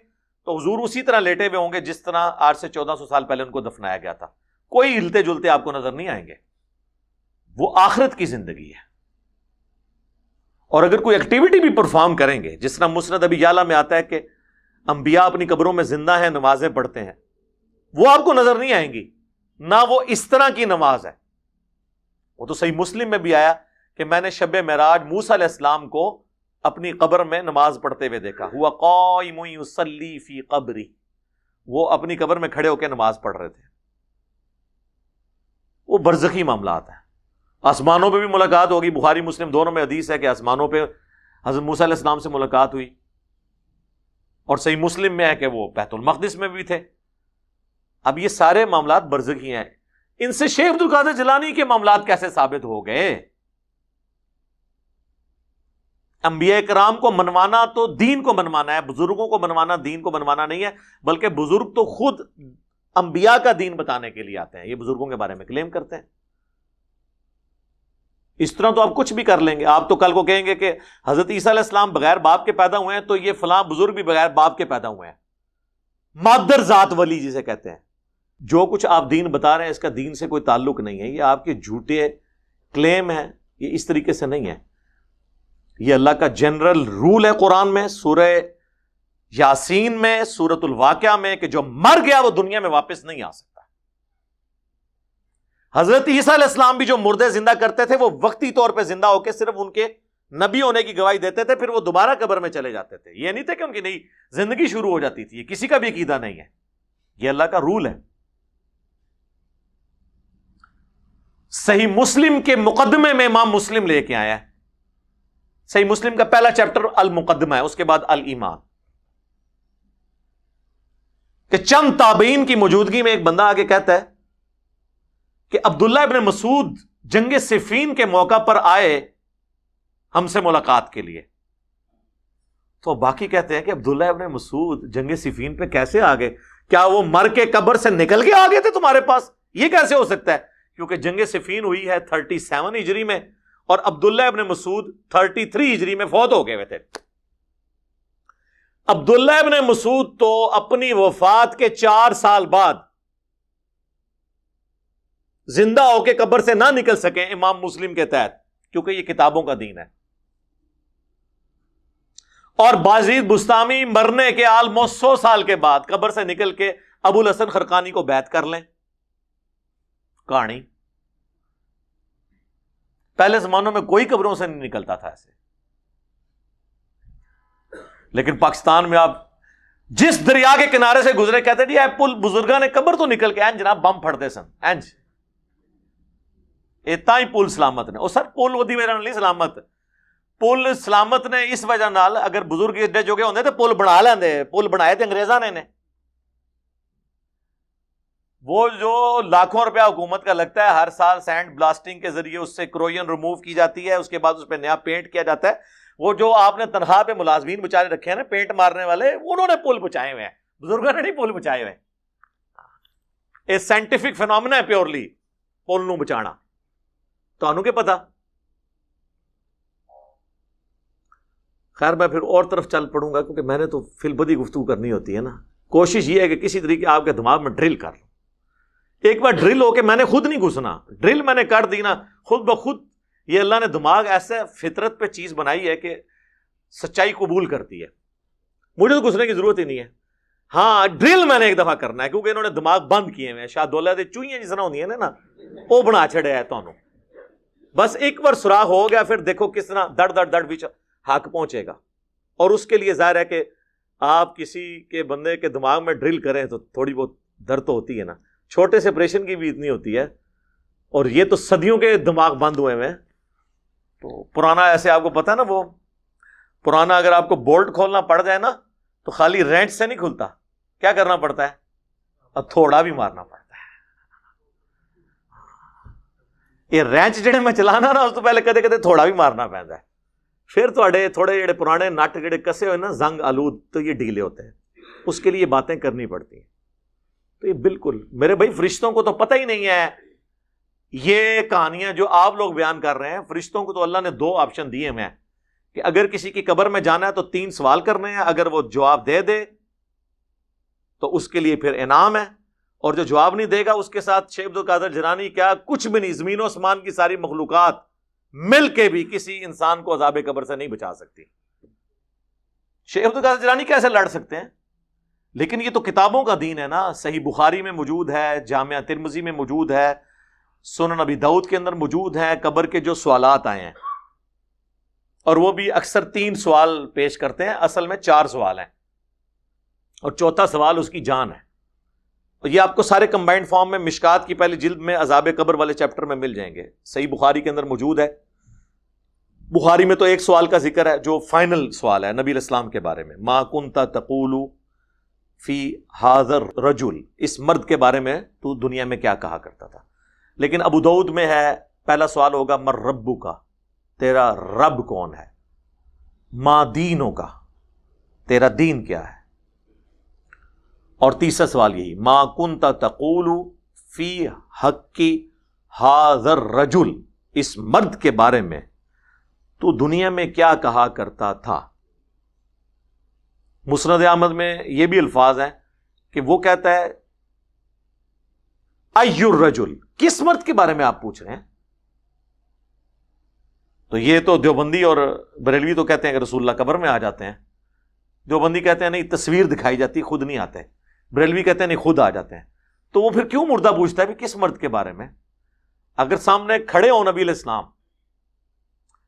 تو حضور اسی طرح لیٹے ہوئے ہوں گے جس طرح آج سے 1400 سال پہلے ان کو دفنایا گیا تھا، کوئی ہلتے جلتے آپ کو نظر نہیں آئیں گے۔ وہ آخرت کی زندگی ہے۔ اور اگر کوئی ایکٹیویٹی بھی پرفارم کریں گے، جس طرح مسند ابی یعلا میں آتا ہے کہ انبیاء اپنی قبروں میں زندہ ہیں، نمازیں پڑھتے ہیں، وہ آپ کو نظر نہیں آئیں گی، نہ وہ اس طرح کی نماز ہے۔ وہ تو صحیح مسلم میں بھی آیا کہ میں نے شب معراج موسیٰ علیہ السلام کو اپنی قبر میں نماز پڑھتے ہوئے دیکھا، ہوا قائم یصلی فی قبری، وہ اپنی قبر میں کھڑے ہو کے نماز پڑھ رہے تھے۔ وہ برزخی معاملات ہیں۔ آسمانوں پہ بھی ملاقات ہوگی، بخاری مسلم دونوں میں حدیث ہے کہ آسمانوں پہ حضرت موسیٰ علیہ السلام سے ملاقات ہوئی، اور صحیح مسلم میں ہے کہ وہ بیت المقدس میں بھی تھے۔ اب یہ سارے معاملات برزخی ہیں، ان سے شیخ عبد القادر جیلانی کے معاملات کیسے ثابت ہو گئے؟ انبیاء کرام کو منوانا تو دین کو منوانا ہے، بزرگوں کو منوانا دین کو منوانا نہیں ہے، بلکہ بزرگ تو خود انبیاء کا دین بتانے کے لیے آتے ہیں، یہ بزرگوں کے بارے میں کلیم کرتے ہیں۔ اس طرح تو آپ کچھ بھی کر لیں گے، آپ تو کل کو کہیں گے کہ حضرت عیسیٰ علیہ السلام بغیر باپ کے پیدا ہوئے ہیں، تو یہ فلاں بزرگ بھی بغیر باپ کے پیدا ہوئے ہیں، مادر ذات ولی جسے کہتے ہیں۔ جو کچھ آپ دین بتا رہے ہیں اس کا دین سے کوئی تعلق نہیں ہے، یہ آپ کے جھوٹے کلیم ہیں، یہ اس طریقے سے نہیں ہے۔ یہ اللہ کا جنرل رول ہے قرآن میں، سورہ یاسین میں، سورۃ الواقعہ میں، کہ جو مر گیا وہ دنیا میں واپس نہیں آ سکتا۔ حضرت عیسیٰ علیہ السلام بھی جو مردے زندہ کرتے تھے وہ وقتی طور پہ زندہ ہو کے صرف ان کے نبی ہونے کی گواہی دیتے تھے، پھر وہ دوبارہ قبر میں چلے جاتے تھے۔ یہ نہیں تھا کہ ان کی نئی زندگی شروع ہو جاتی تھی، یہ کسی کا بھی عقیدہ نہیں ہے، یہ اللہ کا رول ہے۔ صحیح مسلم کے مقدمے میں امام مسلم لے کے آیا ہے، صحیح مسلم کا پہلا چیپٹر المقدمہ ہے، اس کے بعد الایمان، کہ چند تابعین کی موجودگی میں ایک بندہ آگے کہتا ہے کہ عبداللہ ابن مسعود جنگ صفین کے موقع پر آئے ہم سے ملاقات کے لیے۔ تو باقی کہتے ہیں کہ عبداللہ ابن مسعود جنگ صفین پہ کیسے آ گئے؟ کیا وہ مر کے قبر سے نکل کے آ گئے تھے تمہارے پاس؟ یہ کیسے ہو سکتا ہے؟ کیونکہ جنگ صفین ہوئی ہے 37 ہجری میں، اور عبداللہ ابن مسعود 33 ہجری میں فوت ہو گئے ہوئے تھے۔ عبداللہ ابن مسعود تو اپنی وفات کے 4 سال بعد زندہ ہو کے قبر سے نہ نکل سکے امام مسلم کے تحت، کیونکہ یہ کتابوں کا دین ہے۔ اور بازید بستامی مرنے کے آلموسٹ 100 سال کے بعد قبر سے نکل کے ابو الحسن خرقانی کو بیعت کر لیں۔ کہانی پہلے زمانوں میں کوئی قبروں سے نہیں نکلتا تھا ایسے، لیکن پاکستان میں آپ جس دریا کے کنارے سے گزرے کہتے جی اے پل بزرگاں نے قبر تو نکل کے جناب بم پھڑتے سن اینج اتنا ہی پل سلامت نے۔ اور سر پل ودی میرا نہیں سلامت، پل سلامت نے اس وجہ نال اگر بزرگ ایڈے جو ہوندے تے پل بنا لیندے، پل بنائے تے انگریزاں نے وہ جو لاکھوں روپیہ حکومت کا لگتا ہے ہر سال سینڈ بلاسٹنگ کے ذریعے اس سے کروئن ریموو کی جاتی ہے، اس کے بعد اس پہ نیا پینٹ کیا جاتا ہے، وہ جو آپ نے تنخواہ پہ ملازمین بچارے رکھے ہیں نا پینٹ مارنے والے، انہوں نے پل بچائے ہوئے ہیں، بزرگوں نے نہیں پل بچائے ہوئے۔ اے سائنٹیفک فینومینا ہے پیورلی پل نو بچانا، تو انہوں کے پتا۔ خیر میں پھر اور طرف چل پڑوں گا کیونکہ میں نے تو فی البدی گفتگو کرنی ہوتی ہے نا۔ کوشش یہ ہے کہ کسی طریقے آپ کے دماغ میں ڈرل کر لوں، ایک بار ڈرل ہو کے میں نے خود نہیں گھسنا، ڈرل میں نے کر دی نا خود بخود، یہ اللہ نے دماغ ایسے فطرت پہ چیز بنائی ہے کہ سچائی قبول کرتی ہے، مجھے تو گھسنے کی ضرورت ہی نہیں ہے۔ ہاں ڈرل میں نے ایک دفعہ کرنا ہے کیونکہ انہوں نے دماغ بند کیے ہوئے ہیں، شاہ دولہ دے چوئیاں جس طرح ہوندی ہیں نا وہ بنا چھڑے ہے، تو بس ایک بار سراغ ہو گیا پھر دیکھو کس طرح دڑ دڑ دڑ بھی حق پہنچے گا۔ اور اس کے لیے ظاہر ہے کہ آپ کسی کے بندے کے دماغ میں ڈرل کریں تو تھوڑی بہت درد تو ہوتی ہے نا، چھوٹے سے آپریشن کی بھی اتنی ہوتی ہے، اور یہ تو صدیوں کے دماغ بند ہوئے ہیں. تو پرانا ایسے آپ کو پتا ہے نا، وہ پرانا اگر آپ کو بولٹ کھولنا پڑ جائے نا تو خالی رینچ سے نہیں کھلتا، کیا کرنا پڑتا ہے؟ اور تھوڑا بھی مارنا پڑتا ہے. یہ رینچ جڑے میں چلانا نا اس تو پہلے کدے کدے تھوڑا بھی مارنا پڑتا ہے. پھر تھوڑے جڑے پرانے نٹ جڑے کسے ہوئے نا زنگ آلود تو یہ ڈھیلے ہوتے ہیں، اس کے لیے باتیں کرنی پڑتی ہیں. تو یہ بالکل میرے بھائی فرشتوں کو تو پتہ ہی نہیں ہے. یہ کہانیاں جو آپ لوگ بیان کر رہے ہیں، فرشتوں کو تو اللہ نے 2 آپشن دیے ہیں کہ اگر کسی کی قبر میں جانا ہے تو 3 سوال کرنے ہیں، اگر وہ جواب دے دے تو اس کے لیے پھر انعام ہے، اور جو جواب نہیں دے گا اس کے ساتھ شیخ عبد القادر جیلانی کیا کچھ بھی نہیں، زمین و آسمان کی ساری مخلوقات مل کے بھی کسی انسان کو عذاب قبر سے نہیں بچا سکتی. شیخ عبد القادر جیلانی کیسے لڑ سکتے ہیں؟ لیکن یہ تو کتابوں کا دین ہے نا. صحیح بخاری میں موجود ہے، جامعہ ترمذی میں موجود ہے، سنن نبی داؤد کے اندر موجود ہیں قبر کے جو سوالات آئے ہیں، اور وہ بھی اکثر 3 سوال پیش کرتے ہیں، اصل میں 4 سوال ہیں، اور چوتھا سوال اس کی جان ہے. اور یہ آپ کو سارے کمبائنڈ فارم میں مشکات کی پہلی جلد میں عذاب قبر والے چیپٹر میں مل جائیں گے. صحیح بخاری کے اندر موجود ہے. بخاری میں تو ایک سوال کا ذکر ہے جو فائنل سوال ہے نبی علیہ السلام کے بارے میں، ما کنت تقول فی ھذا الرجل، اس مرد کے بارے میں تو دنیا میں کیا کہا کرتا تھا. لیکن ابو داؤد میں ہے، پہلا سوال ہوگا من ربک، تیرا رب کون ہے، ما دینک، تیرا دین کیا ہے، اور تیسرا سوال یہی ما کنت تقول فی حق ھذا الرجل، اس مرد کے بارے میں تو دنیا میں کیا کہا کرتا تھا. مسند احمد میں یہ بھی الفاظ ہیں کہ وہ کہتا ہے ای الرجل، کس مرد کے بارے میں آپ پوچھ رہے ہیں. تو یہ تو دیوبندی اور بریلوی تو کہتے ہیں کہ رسول اللہ قبر میں آ جاتے ہیں، دیوبندی کہتے ہیں نہیں تصویر دکھائی جاتی خود نہیں آتے، بریلوی کہتے ہیں نہیں خود آ جاتے ہیں. تو وہ پھر کیوں مردہ پوچھتا ہے کہ کس مرد کے بارے میں؟ اگر سامنے کھڑے ہو نبی علیہ السلام،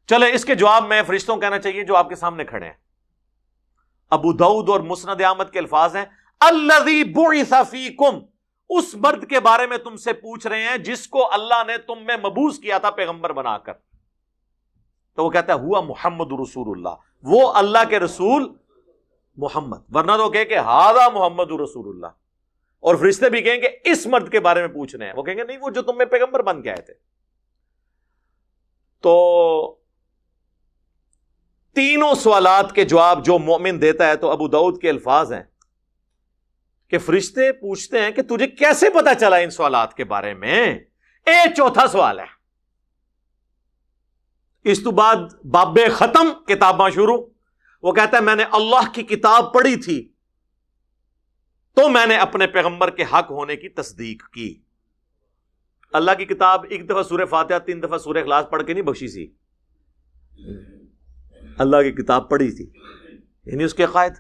چلے اس کے جواب میں فرشتوں کہنا چاہیے جو آپ کے سامنے کھڑے ہیں. ابو داؤد اور مسند احمد کے الفاظ ہیں الذی بعث فیکم، اس مرد کے بارے میں تم سے پوچھ رہے ہیں جس کو اللہ نے تم میں مبعوث کیا تھا پیغمبر بنا کر. تو وہ کہتا ہے ہوا محمد رسول اللہ، وہ اللہ کے رسول محمد، ورنہ تو کہ ھذا محمد رسول اللہ. اور فرشتے بھی کہیں کہ اس مرد کے بارے میں پوچھ رہے ہیں، وہ کہیں گے نہیں وہ جو تم میں پیغمبر بن کے آئے تھے. تو تینوں سوالات کے جواب جو مومن دیتا ہے، تو ابو داؤد کے الفاظ ہیں کہ فرشتے پوچھتے ہیں کہ تجھے کیسے پتا چلا ان سوالات کے بارے میں. چوتھا سوال ہے. اس تو بعد باب ختم، کتاباں شروع. وہ کہتا ہے میں نے اللہ کی کتاب پڑھی تھی تو میں نے اپنے پیغمبر کے حق ہونے کی تصدیق کی. اللہ کی کتاب ایک دفعہ سورہ فاتحہ 3 دفعہ سورہ اخلاص پڑھ کے نہیں بخشی سی، اللہ کی کتاب پڑھی تھی، یعنی اس کے عقائد.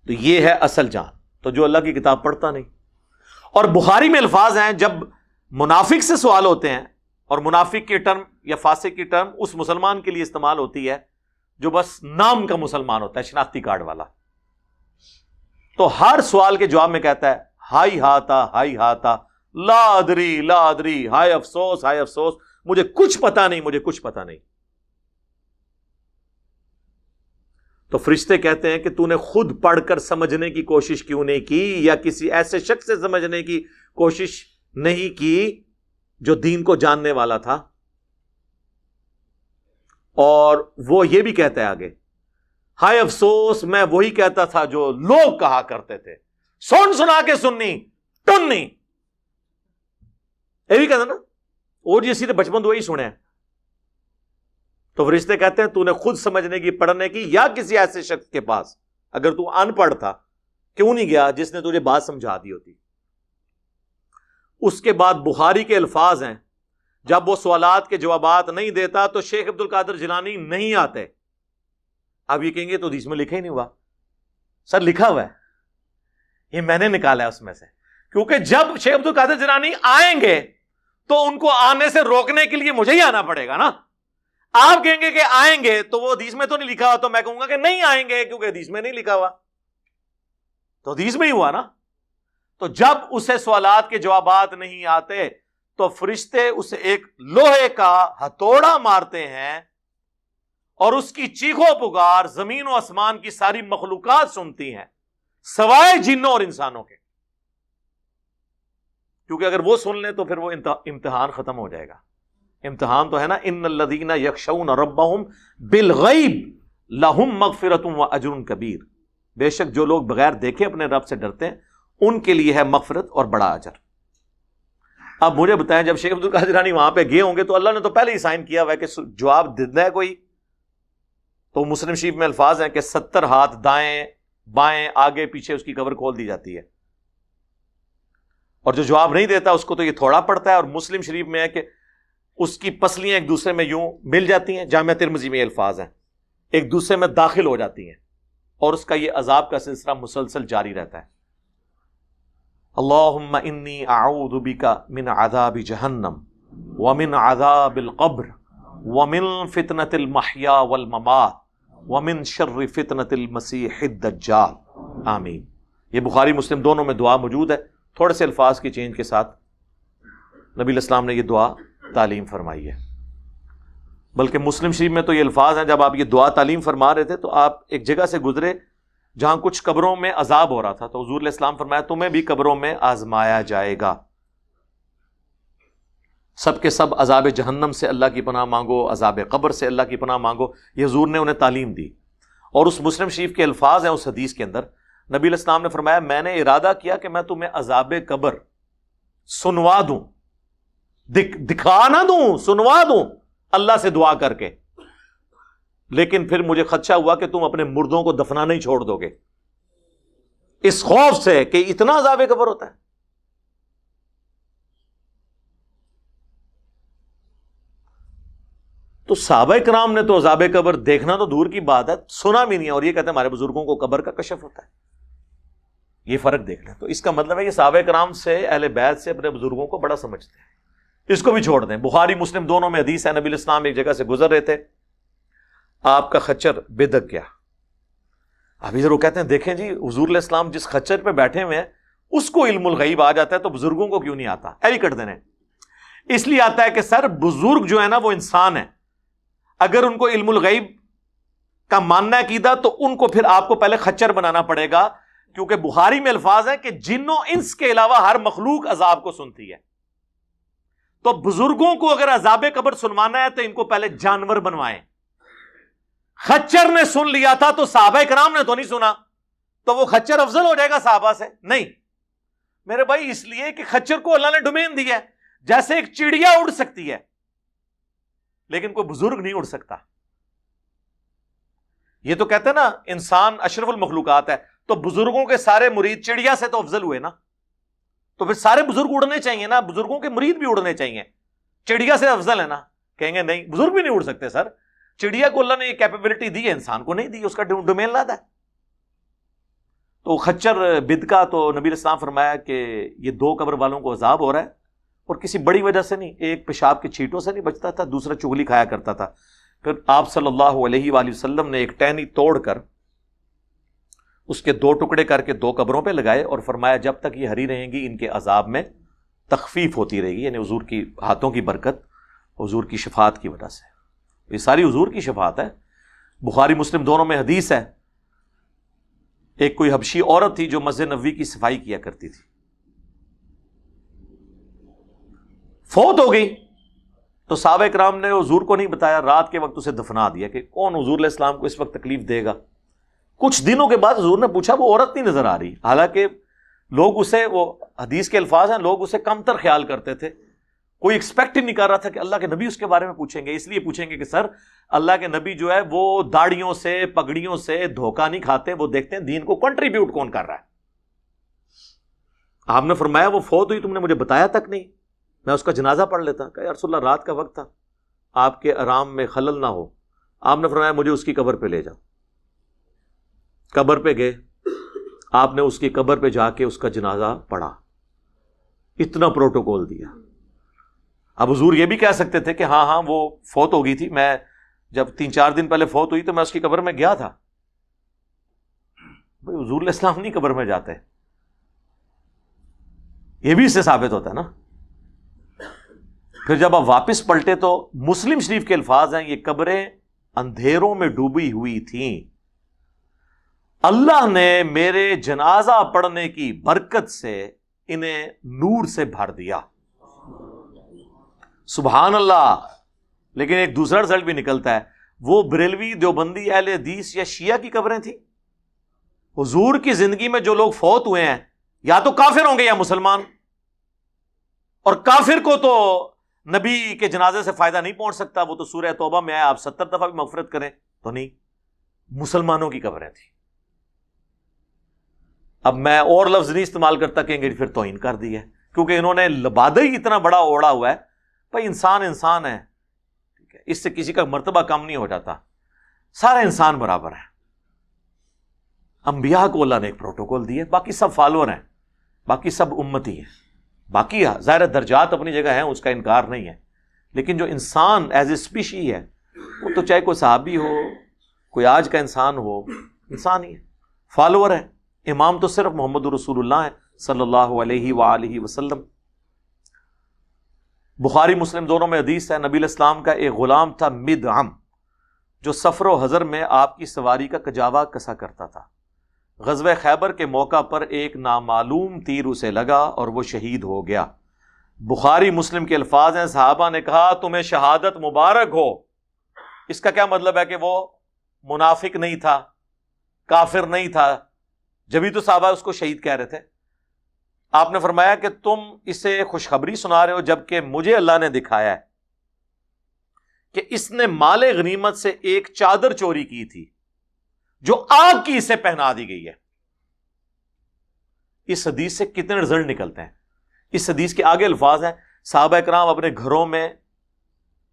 تو یہ ہے اصل جان. تو جو اللہ کی کتاب پڑھتا نہیں. اور بخاری میں الفاظ ہیں جب منافق سے سوال ہوتے ہیں، اور منافق کی ٹرم یا فاسق کی ٹرم اس مسلمان کے لیے استعمال ہوتی ہے جو بس نام کا مسلمان ہوتا ہے، شناختی کارڈ والا. تو ہر سوال کے جواب میں کہتا ہے ہائی ہاتا لا ادری، ہائے افسوس، مجھے کچھ پتا نہیں. تو فرشتے کہتے ہیں کہ تو نے خود پڑھ کر سمجھنے کی کوشش کیوں نہیں کی، یا کسی ایسے شخص سے سمجھنے کی کوشش نہیں کی جو دین کو جاننے والا تھا. اور وہ یہ بھی کہتا ہے آگے ہائے افسوس، میں وہی کہتا تھا جو لوگ کہا کرتے تھے، سنا کے سننی ٹننی. یہ بھی کہتا نا، اور یہ سیدھے بچپن تو وہی سنے ہیں. تو فرشتے کہتے ہیں تو نے خود سمجھنے کی، پڑھنے کی، یا کسی ایسے شخص کے پاس، اگر تو ان پڑھ تھا کیوں نہیں گیا جس نے تجھے بات سمجھا دی ہوتی. اس کے بعد بخاری کے الفاظ ہیں جب وہ سوالات کے جوابات نہیں دیتا تو شیخ عبد القادر جیلانی نہیں آتے. اب یہ کہیں گے تو حدیث میں لکھا ہی نہیں ہوا. سر لکھا ہوا ہے، یہ میں نے نکالا ہے اس میں سے، کیونکہ جب شیخ عبد القادر جیلانی آئیں گے تو ان کو آنے سے روکنے کے لیے مجھے ہی آنا پڑے گا نا. آپ کہیں گے کہ آئیں گے تو وہ حدیث میں تو نہیں لکھا ہوا، تو میں کہوں گا کہ نہیں آئیں گے کیونکہ حدیث میں نہیں لکھا ہوا. تو حدیث میں ہی ہوا نا. تو جب اسے سوالات کے جوابات نہیں آتے تو فرشتے اسے ایک لوہے کا ہتھوڑا مارتے ہیں اور اس کی چیخو پکار زمین و آسمان کی ساری مخلوقات سنتی ہیں سوائے جنوں اور انسانوں کے، کیونکہ اگر وہ سن لیں تو پھر وہ امتحان ختم ہو جائے گا۔ امتحان تو ہے نا، ان الذین یخشون ربہم بالغیب لہم مغفرۃ واجر کبیر، بے شک جو لوگ بغیر دیکھے اپنے رب سے ڈرتے ہیں ان کے لیے ہے مغفرت اور بڑا اجر۔ اب مجھے بتائیں، جب شیخ عبد القادر جیلانی وہاں پہ گئے ہوں گے تو اللہ نے تو پہلے ہی سائن کیا ہوا ہے کہ جواب دینا ہے کوئی، تو مسلم شریف میں الفاظ ہیں کہ 70 ہاتھ دائیں بائیں آگے پیچھے اس کی قبر کھول دی جاتی ہے، اور جو جواب نہیں دیتا اس کو تو یہ تھوڑا پڑتا ہے۔ اور مسلم شریف میں ہے کہ اس کی پسلیاں ایک دوسرے میں یوں مل جاتی ہیں، جامعہ ترمذی میں یہ الفاظ ہیں، ایک دوسرے میں داخل ہو جاتی ہیں، اور اس کا یہ عذاب کا سلسلہ مسلسل جاری رہتا ہے۔ اللہم انی اعوذ بک من عذاب جہنم ومن عذاب القبر ومن فتنة المحیا والممات ومن شر فتنة المسیح الدجال، آمین۔ یہ بخاری مسلم دونوں میں دعا موجود ہے، تھوڑے سے الفاظ کی چینج کے ساتھ نبی الاسلام نے یہ دعا تعلیم فرمائی ہے۔ بلکہ مسلم شریف میں تو یہ الفاظ ہیں، جب آپ یہ دعا تعلیم فرما رہے تھے تو آپ ایک جگہ سے گزرے جہاں کچھ قبروں میں عذاب ہو رہا تھا، تو حضور علیہ السلام فرمایا تمہیں بھی قبروں میں آزمایا جائے گا، سب کے سب عذاب جہنم سے اللہ کی پناہ مانگو، عذاب قبر سے اللہ کی پناہ مانگو، یہ حضور نے انہیں تعلیم دی۔ اور اس مسلم شریف کے الفاظ ہیں اس حدیث کے اندر، نبی علیہ السلام نے فرمایا میں نے ارادہ کیا کہ میں تمہیں عذاب قبر سنوا دوں، دکھا نہ دوں، سنوا دوں اللہ سے دعا کر کے، لیکن پھر مجھے خدشہ ہوا کہ تم اپنے مردوں کو دفنانا ہی چھوڑ دو گے، اس خوف سے کہ اتنا عذاب قبر ہوتا ہے۔ تو صحابہ کرام نے تو عذاب قبر دیکھنا تو دور کی بات ہے، سنا بھی نہیں ہے، اور یہ کہتے ہیں ہمارے بزرگوں کو قبر کا کشف ہوتا ہے۔ یہ فرق دیکھ لیں، تو اس کا مطلب ہے کہ صحابہ کرام سے، اہل بیت سے اپنے بزرگوں کو بڑا سمجھتے ہیں، اس کو بھی چھوڑ دیں۔ بخاری مسلم دونوں میں حدیث ہے، نبی الاسلام ایک جگہ سے گزر رہے تھے، آپ کا خچر بدک گیا۔ اب ادھر وہ کہتے ہیں دیکھیں جی حضور علیہ السلام جس خچر پہ بیٹھے ہوئے ہیں اس کو علم الغیب آ جاتا ہے، تو بزرگوں کو کیوں نہیں آتا؟ ایوی کٹ دینے اس لیے آتا ہے کہ سر بزرگ جو ہے نا وہ انسان ہے، اگر ان کو علم الغیب کا ماننا ہے عقیدہ تو ان کو پھر آپ کو پہلے خچر بنانا پڑے گا، کیونکہ بخاری میں الفاظ ہیں کہ جنوں انس کے علاوہ ہر مخلوق عذاب کو سنتی ہے۔ تو بزرگوں کو اگر عذاب قبر سنوانا ہے تو ان کو پہلے جانور بنوائیں۔ خچر نے سن لیا تھا تو صحابہ کرام نے تو نہیں سنا، تو وہ خچر افضل ہو جائے گا صحابہ سے؟ نہیں میرے بھائی، اس لیے کہ خچر کو اللہ نے ڈومین دی ہے، جیسے ایک چڑیا اڑ سکتی ہے لیکن کوئی بزرگ نہیں اڑ سکتا۔ یہ تو کہتے ہیں نا انسان اشرف المخلوقات ہے، تو بزرگوں کے سارے مرید چڑیا سے تو افضل ہوئے نا، تو پھر سارے بزرگ اڑنے چاہیے نا، بزرگوں کے مرید بھی اڑنے چاہیے، چڑیا سے افضل ہے نا؟ کہیں گے نہیں بزرگ بھی نہیں اڑ سکتے سر، چڑیا کو اللہ نے یہ کیپیبلٹی دی ہے، انسان کو نہیں دی، اس کا ڈومین لادا ہے۔ تو خچر بد کا تو نبی الاسلام فرمایا کہ یہ 2 قبر والوں کو عذاب ہو رہا ہے، اور کسی بڑی وجہ سے نہیں، ایک پیشاب کی چھینٹوں سے نہیں بچتا تھا، دوسرا چغلی کھایا کرتا تھا۔ پھر آپ صلی اللہ علیہ وآلہ وسلم نے ایک ٹہنی توڑ کر اس کے 2 ٹکڑے کر کے 2 قبروں پہ لگائے، اور فرمایا جب تک یہ ہری رہیں گی ان کے عذاب میں تخفیف ہوتی رہے گی، یعنی حضور کی ہاتھوں کی برکت، حضور کی شفاعت کی وجہ سے، یہ ساری حضور کی شفاعت ہے۔ بخاری مسلم دونوں میں حدیث ہے، ایک کوئی حبشی عورت تھی جو مسجد نبوی کی صفائی کیا کرتی تھی، فوت ہو گئی، تو صحابہ کرام نے حضور کو نہیں بتایا، رات کے وقت اسے دفنا دیا کہ کون حضور علیہ السلام کو اس وقت تکلیف دے گا۔ کچھ دنوں کے بعد حضور نے پوچھا وہ عورت نہیں نظر آ رہی، حالانکہ لوگ اسے، وہ حدیث کے الفاظ ہیں، لوگ اسے کم تر خیال کرتے تھے، کوئی ایکسپیکٹ ہی نہیں کر رہا تھا کہ اللہ کے نبی اس کے بارے میں پوچھیں گے، اس لیے پوچھیں گے کہ سر اللہ کے نبی جو ہے وہ داڑھیوں سے پگڑیوں سے دھوکہ نہیں کھاتے، وہ دیکھتے ہیں دین کو کنٹریبیوٹ کون کر رہا ہے۔ آپ نے فرمایا وہ فوت ہوئی، تم نے مجھے بتایا تک نہیں، میں اس کا جنازہ پڑھ لیتا۔ کہ یا رسول اللہ رات کا وقت تھا، آپ کے آرام میں خلل نہ ہو۔ آپ نے فرمایا مجھے اس کی قبر پہ لے جاؤ۔ قبر پہ گئے، آپ نے اس کی قبر پہ جا کے اس کا جنازہ پڑھا، اتنا پروٹوکول دیا۔ اب حضور یہ بھی کہہ سکتے تھے کہ ہاں وہ فوت ہو گئی تھی، میں جب 3-4 دن پہلے فوت ہوئی تو میں اس کی قبر میں گیا تھا۔ بھائی حضور علیہ السلام نہیں قبر میں جاتے، یہ بھی اس سے ثابت ہوتا ہے نا. پھر جب آپ واپس پلٹے تو مسلم شریف کے الفاظ ہیں، یہ قبریں اندھیروں میں ڈوبی ہوئی تھیں، اللہ نے میرے جنازہ پڑھنے کی برکت سے انہیں نور سے بھر دیا. سبحان اللہ. لیکن ایک دوسرا رزلٹ بھی نکلتا ہے، وہ بریلوی دیوبندی اہل حدیث یا شیعہ کی قبریں تھیں. حضور کی زندگی میں جو لوگ فوت ہوئے ہیں یا تو کافر ہوں گے یا مسلمان، اور کافر کو تو نبی کے جنازے سے فائدہ نہیں پہنچ سکتا، وہ تو سورہ توبہ میں ہے، آپ 70 دفعہ بھی مغفرت کریں تو نہیں. مسلمانوں کی قبریں تھیں. اب میں اور لفظ نہیں استعمال کرتا، کہیں گے پھر توہین کر دی ہے، کیونکہ انہوں نے لبادہ ہی اتنا بڑا اوڑا ہوا ہے. بھائی انسان انسان ہے، ٹھیک ہے، اس سے کسی کا مرتبہ کم نہیں ہو جاتا، سارے انسان برابر ہیں. انبیاء کو اللہ نے ایک پروٹوکول دی ہے، باقی سب فالوور ہیں، باقی سب امتی ہیں. باقی ظاہر درجات اپنی جگہ ہیں، اس کا انکار نہیں ہے، لیکن جو انسان ایز اے اسپیشی ہے، وہ تو چاہے کوئی صحابی ہو، کوئی آج کا انسان ہو، انسان ہی ہے، فالوور ہے. امام تو صرف محمد رسول اللہ ہے صلی اللہ علیہ وآلہ وسلم. بخاری مسلم دونوں میں حدیث ہے، نبی علیہ السلام کا ایک غلام تھا مدعم، جو سفر و حضر میں آپ کی سواری کا کجاوا کسا کرتا تھا. غزوہ خیبر کے موقع پر ایک نامعلوم تیر اسے لگا اور وہ شہید ہو گیا. بخاری مسلم کے الفاظ ہیں، صحابہ نے کہا تمہیں شہادت مبارک ہو. اس کا کیا مطلب ہے کہ وہ منافق نہیں تھا، کافر نہیں تھا، جبھی تو صحابہ اس کو شہید کہہ رہے تھے. آپ نے فرمایا کہ تم اسے خوشخبری سنا رہے ہو، جبکہ مجھے اللہ نے دکھایا ہے کہ اس نے مال غنیمت سے ایک چادر چوری کی تھی جو آگ کی اسے پہنا دی گئی ہے. اس حدیث سے کتنے رزلٹ نکلتے ہیں؟ اس حدیث کے آگے الفاظ ہیں، صحابہ کرام اپنے گھروں میں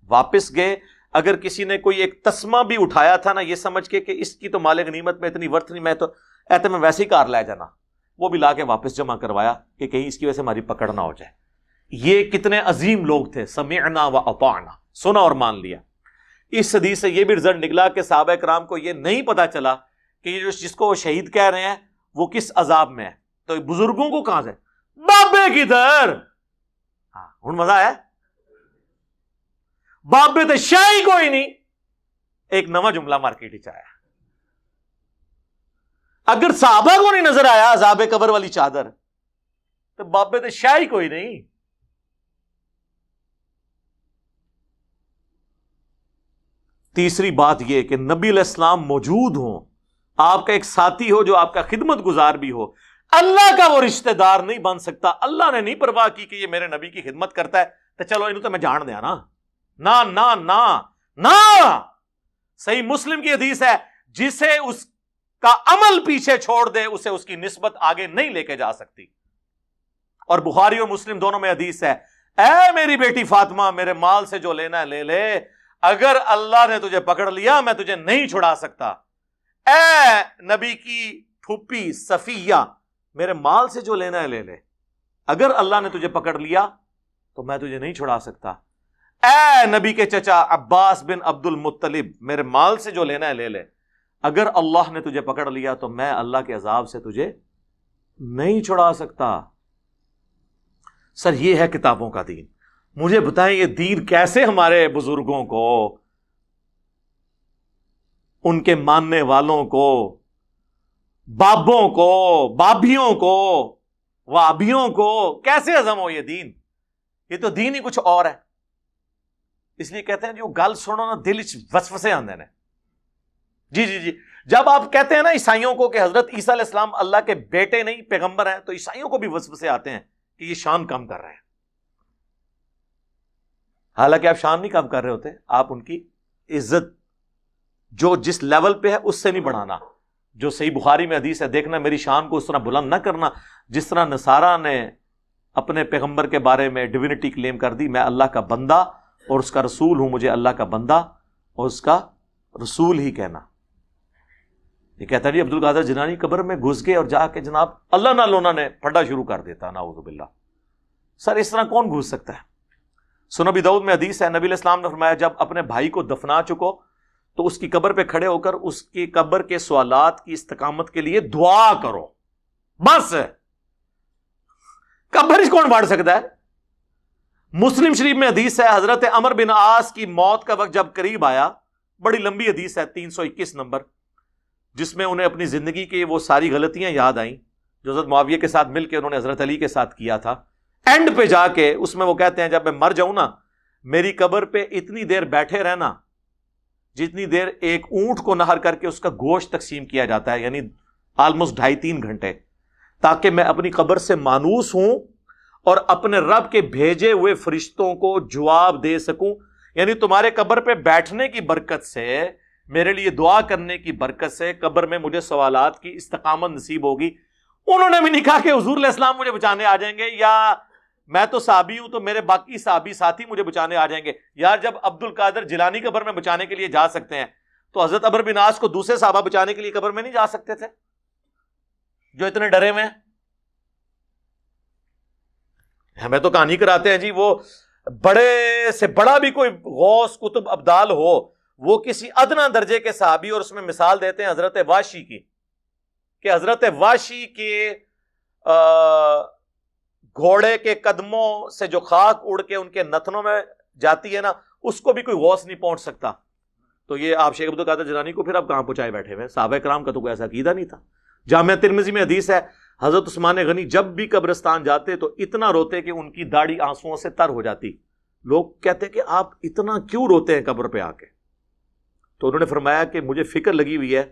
واپس گئے، اگر کسی نے کوئی ایک تسمہ بھی اٹھایا تھا نا، یہ سمجھ کے کہ اس کی تو مال غنیمت میں اتنی ورتھ نہیں، میں تو ایسے میں ویسے ہی کار لے جانا، وہ بھی لا کے واپس جمع کروایا کہ کہیں اس کی وجہ سے ہماری پکڑ نہ ہو جائے. یہ کتنے عظیم لوگ تھے، سمعنا و اطعنا، سنا اور مان لیا. اس حدیث سے یہ بھی رزلٹ نکلا کہ صحابہ کرام کو یہ نہیں پتا چلا کہ یہ جس کو وہ شہید کہہ رہے ہیں وہ کس عذاب میں ہے. تو بزرگوں کو کہاں سے بابے کدھر، ہاں ہن مزہ ہے، بابے تو شاہی کوئی نہیں. ایک نواں جملہ مارکیٹ چ آیا، اگر صحابہ کو نہیں نظر آیا عذاب قبر والی چادر تو بابے تو شاہی کوئی نہیں. تیسری بات یہ کہ نبی علیہ السلام موجود ہوں، آپ کا ایک ساتھی ہو جو آپ کا خدمت گزار بھی ہو، اللہ کا وہ رشتہ دار نہیں بن سکتا. اللہ نے نہیں پرواہ کی کہ یہ میرے نبی کی خدمت کرتا ہے تو چلو انہوں تو میں جان دیا نا. نا نا نا نا. صحیح مسلم کی حدیث ہے، جسے اس کا عمل پیچھے چھوڑ دے اسے اس کی نسبت آگے نہیں لے کے جا سکتی. اور بخاری اور مسلم دونوں میں حدیث ہے، اے میری بیٹی فاطمہ، میرے مال سے جو لینا ہے لے لے، اگر اللہ نے تجھے پکڑ لیا میں تجھے نہیں چھڑا سکتا. اے نبی کی پھوپھی صفیہ، میرے مال سے جو لینا ہے لے لے، اگر اللہ نے تجھے پکڑ لیا تو میں تجھے نہیں چھڑا سکتا. اے نبی کے چچا عباس بن عبد المطلب، میرے مال سے جو لینا ہے لے لے، اگر اللہ نے تجھے پکڑ لیا تو میں اللہ کے عذاب سے تجھے نہیں چھڑا سکتا. سر یہ ہے کتابوں کا دین. مجھے بتائیں یہ دین کیسے ہمارے بزرگوں کو، ان کے ماننے والوں کو، بابوں کو، بابیوں کو، وابیوں کو کیسے ہضم ہو یہ دین؟ یہ تو دین ہی کچھ اور ہے. اس لیے کہتے ہیں جو گل سنو نا دل وسوسے آندے نے. جی جب آپ کہتے ہیں نا عیسائیوں کو کہ حضرت عیسیٰ علیہ السلام اللہ کے بیٹے نہیں پیغمبر ہیں، تو عیسائیوں کو بھی وسوسے آتے ہیں کہ یہ شان کم کر رہے ہیں. حالانکہ آپ شان نہیں کم کر رہے ہوتے، آپ ان کی عزت جو جس لیول پہ ہے اس سے نہیں بڑھانا. جو صحیح بخاری میں حدیث ہے، دیکھنا میری شان کو اس طرح بلند نہ کرنا جس طرح نصارہ نے اپنے پیغمبر کے بارے میں ڈیوینٹی کلیم کر دی، میں اللہ کا بندہ اور اس کا رسول ہوں، مجھے اللہ کا بندہ اور اس کا رسول ہی کہنا. یہ کہتا ہے جی عبد القادر جنانی قبر میں گھس گئے اور جا کے جناب اللہ نہ لونا نے پھڈا شروع کر دیتا، نعوذ باللہ. سر اس طرح کون گھس سکتا ہے؟ سنن ابی داؤد میں حدیث ہے، نبی علیہ السلام نے فرمایا جب اپنے بھائی کو دفنا چکو تو اس کی قبر پہ کھڑے ہو کر اس کی قبر کے سوالات کی استقامت کے لیے دعا کرو. بس قبر ہی کون باڑ سکتا ہے؟ مسلم شریف میں حدیث ہے، حضرت عمر بن عاص کی موت کا وقت جب قریب آیا، بڑی لمبی حدیث ہے 321 نمبر، جس میں انہیں اپنی زندگی کی وہ ساری غلطیاں یاد آئیں جو حضرت معاویہ کے ساتھ مل کے انہوں نے حضرت علی کے ساتھ کیا تھا. اینڈ پہ جا کے اس میں وہ کہتے ہیں جب میں مر جاؤں نا، میری قبر پہ اتنی دیر بیٹھے رہنا جتنی دیر ایک اونٹ کو نہر کر کے اس کا گوشت تقسیم کیا جاتا ہے، یعنی آلموسٹ 2.5-3 گھنٹے، تاکہ میں اپنی قبر سے مانوس ہوں اور اپنے رب کے بھیجے ہوئے فرشتوں کو جواب دے سکوں. یعنی تمہارے قبر پہ بیٹھنے کی برکت سے، میرے لیے دعا کرنے کی برکت سے قبر میں مجھے سوالات کی استقامت نصیب ہوگی. انہوں نے بھی نہیں کہا کہ حضور علیہ السلام مجھے بچانے آ جائیں گے، یا میں تو صحابی ہوں تو میرے باقی صحابی ساتھی مجھے بچانے آ جائیں گے. یار جب عبد القادر جیلانی قبر میں بچانے کے لیے جا سکتے ہیں تو حضرت عمر بن عاص کو دوسرے صحابہ بچانے کے لیے قبر میں نہیں جا سکتے تھے جو اتنے ڈرے ہوئے ہیں؟ ہمیں تو کہانی کراتے ہیں جی وہ بڑے سے بڑا بھی کوئی غوث قطب ابدال ہو، وہ کسی ادنا درجے کے صحابی، اور اس میں مثال دیتے ہیں حضرت واشی کی، کہ حضرت واشی کے گھوڑے کے قدموں سے جو خاک اڑ کے ان کے نتنوں میں جاتی ہے نا، اس کو بھی کوئی غوث نہیں پہنچ سکتا. تو یہ آپ شیخ عبد القادر جیلانی کو پھر آپ کہاں پہنچائے بیٹھے ہوئے؟ صحابہ کرام کا تو کوئی ایسا عقیدہ نہیں تھا. جامعہ ترمذی میں حدیث ہے، حضرت عثمان غنی جب بھی قبرستان جاتے تو اتنا روتے کہ ان کی داڑھی آنسوؤں سے تر ہو جاتی. لوگ کہتے کہ آپ اتنا کیوں روتے ہیں قبر پہ آ کے؟ تو انہوں نے فرمایا کہ مجھے فکر لگی ہوئی ہے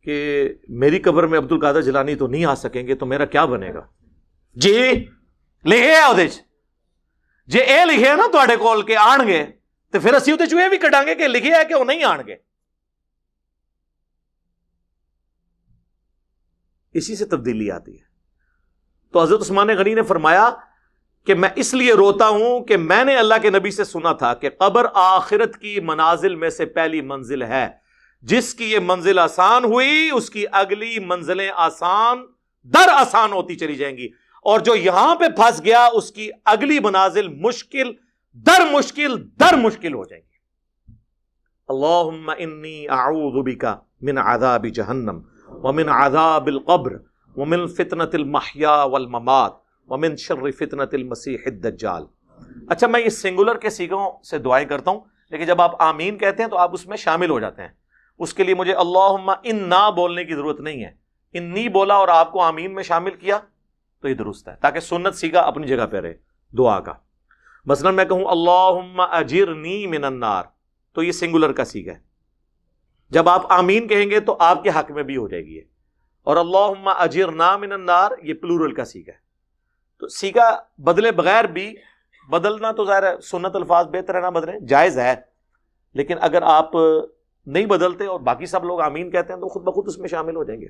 کہ میری قبر میں عبد القادر جیلانی تو نہیں آ سکیں گے، تو میرا کیا بنے گا؟ جی لکھے ہے وہ جی اے لکھے ہے نا تواڈے کول کہ آن گے، تو پھر اسی وہ چوہے بھی کٹاں گے کہ لکھے ہے کہ وہ نہیں آن گے. اسی سے تبدیلی آتی ہے. تو حضرت عثمان غنی نے فرمایا کہ میں اس لیے روتا ہوں کہ میں نے اللہ کے نبی سے سنا تھا کہ قبر آخرت کی منازل میں سے پہلی منزل ہے، جس کی یہ منزل آسان ہوئی اس کی اگلی منزلیں آسان در آسان ہوتی چلی جائیں گی، اور جو یہاں پہ پھنس گیا اس کی اگلی منازل مشکل در مشکل ہو جائیں گی. اللہم انی اعوذ بک من عذاب جہنم ومن عذاب القبر ومن فتنة المحیا والممات ومن شر فتنة المسیح الدجال. اچھا میں یہ سنگولر کے سیغوں سے دعائیں کرتا ہوں، لیکن جب آپ آمین کہتے ہیں تو آپ اس میں شامل ہو جاتے ہیں. اس کے لیے مجھے اللہم انا بولنے کی ضرورت نہیں ہے، انی بولا اور آپ کو آمین میں شامل کیا تو یہ درست ہے، تاکہ سنت سیغہ اپنی جگہ پہ رہے دعا کا. مثلا میں کہوں اللہم اجرنی من النار، تو یہ سنگولر کا سیغہ ہے. جب آپ آمین کہیں گے تو آپ کے حق میں بھی ہو جائے گی. اور اللہم اجرنا من النار یہ پلورل کا سیغہ ہے. تو سیغہ بدلے بغیر بھی، بدلنا تو ظاہر ہے سنت الفاظ بہتر ہے نہ بدلیں، جائز ہے، لیکن اگر آپ نہیں بدلتے اور باقی سب لوگ آمین کہتے ہیں تو خود بخود اس میں شامل ہو جائیں گے.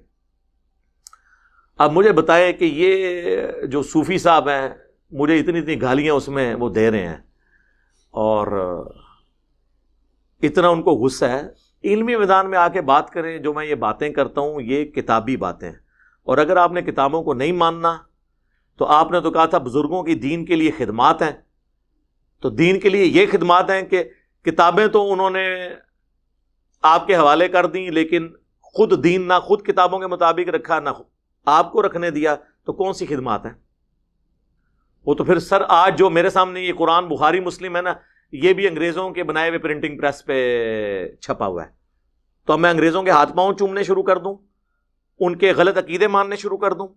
اب مجھے بتائیں کہ یہ جو صوفی صاحب ہیں مجھے اتنی گالیاں اس میں وہ دے رہے ہیں اور اتنا ان کو غصہ ہے. علمی میدان میں آ کے بات کریں. جو میں یہ باتیں کرتا ہوں یہ کتابی باتیں ہیں، اور اگر آپ نے کتابوں کو نہیں ماننا تو آپ نے تو کہا تھا بزرگوں کی دین کے لیے خدمات ہیں، تو دین کے لیے یہ خدمات ہیں کہ کتابیں تو انہوں نے آپ کے حوالے کر دیں، لیکن خود دین نہ خود کتابوں کے مطابق رکھا نہ آپ کو رکھنے دیا، تو کون سی خدمات ہیں وہ؟ تو پھر سر آج جو میرے سامنے یہ قرآن بخاری مسلم ہے نا، یہ بھی انگریزوں کے بنائے ہوئے پرنٹنگ پریس پہ چھپا ہوا ہے. تو اب میں انگریزوں کے ہاتھ پاؤں چومنے شروع کر دوں، ان کے غلط عقیدے ماننے شروع کر دوں؟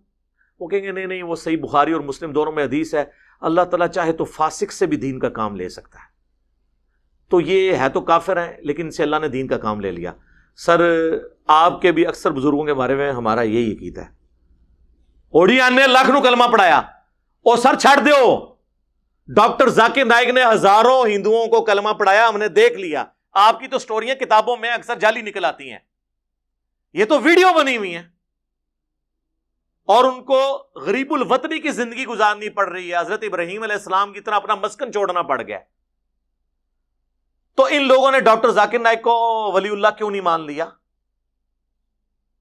وہ کہیں گے نہیں نہیں، وہ صحیح بخاری اور مسلم دونوں میں حدیث ہے، اللہ تعالیٰ چاہے تو فاسق سے بھی دین کا کام لے سکتا ہے. تو یہ ہے تو کافر ہیں، لیکن ان سے اللہ نے دین کا کام لے لیا. سر آپ کے بھی اکثر بزرگوں کے بارے میں ہمارا یہی عقیدہ ہے. اوڑیان نے لاکھ نو کلمہ پڑھایا، او سر چھڑ دیو. ڈاکٹر ذاکر نائک نے ہزاروں ہندوؤں کو کلمہ پڑھایا، ہم نے دیکھ لیا. آپ کی تو سٹوریاں کتابوں میں اکثر جعلی نکل آتی ہیں، یہ تو ویڈیو بنی ہوئی ہیں، اور ان کو غریب الوطنی کی زندگی گزارنی پڑ رہی ہے. حضرت ابراہیم علیہ السلام کی طرح اپنا مسکن چھوڑنا پڑ گیا. تو ان لوگوں نے ڈاکٹر ذاکر نائک کو ولی اللہ کیوں نہیں مان لیا؟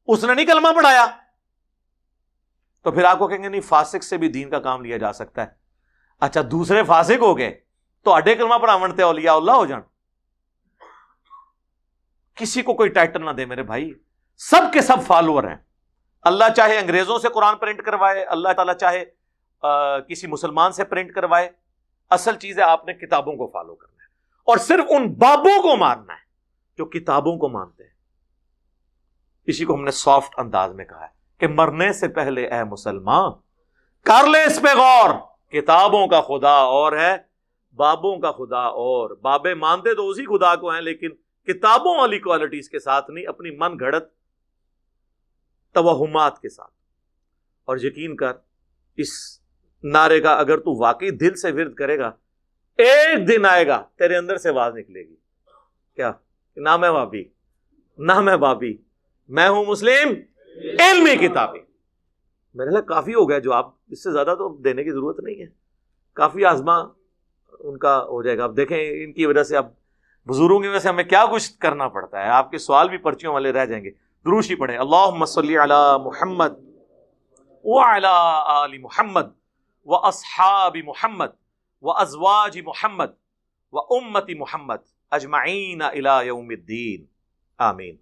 اس نے نہیں کلمہ پڑھایا. تو پھر آپ کو کہیں گے نہیں فاسق سے بھی دین کا کام لیا جا سکتا ہے. اچھا دوسرے فاسق ہو گئے تو اڈے کلمہ پڑھاونتے اولیاء اللہ ہو جان. کسی کو کوئی ٹائٹل نہ دے میرے بھائی، سب کے سب فالوور ہیں. اللہ چاہے انگریزوں سے قرآن پرنٹ کروائے، اللہ تعالیٰ چاہے کسی مسلمان سے پرنٹ کروائے. اصل چیز ہے آپ نے کتابوں کو فالو کرنا ہے اور صرف ان بابوں کو ماننا ہے جو کتابوں کو مانتے ہیں. اسی کو ہم نے سافٹ انداز میں کہا ہے کہ مرنے سے پہلے اے مسلمان کر لے اس پہ غور. کتابوں کا خدا اور ہے، بابوں کا خدا اور. بابے مانتے تو اسی خدا کو ہیں لیکن کتابوں والی کوالٹیز کے ساتھ نہیں، اپنی من گھڑت توہمات کے ساتھ. اور یقین کر اس نعرے کا اگر تو واقعی دل سے ورد کرے گا، ایک دن آئے گا تیرے اندر سے آواز نکلے گی، کیا؟ نہ میں وابی، نہ میں بابی، میں ہوں مسلم علمی کتابی. میرے لئے کافی ہو گیا جو آپ، اس سے زیادہ تو دینے کی ضرورت نہیں ہے. کافی آزما ان کا ہو جائے گا. اب دیکھیں ان کی وجہ سے، اب بزرگوں کی وجہ سے ہمیں کیا کچھ کرنا پڑتا ہے. آپ کے سوال بھی پرچیوں والے رہ جائیں گے. دروش ہی پڑھیں. اللہم صلی علی محمد وعلی آل محمد واصحاب محمد وازواج محمد وامت محمد اجمعین الی یوم الدین. آمین.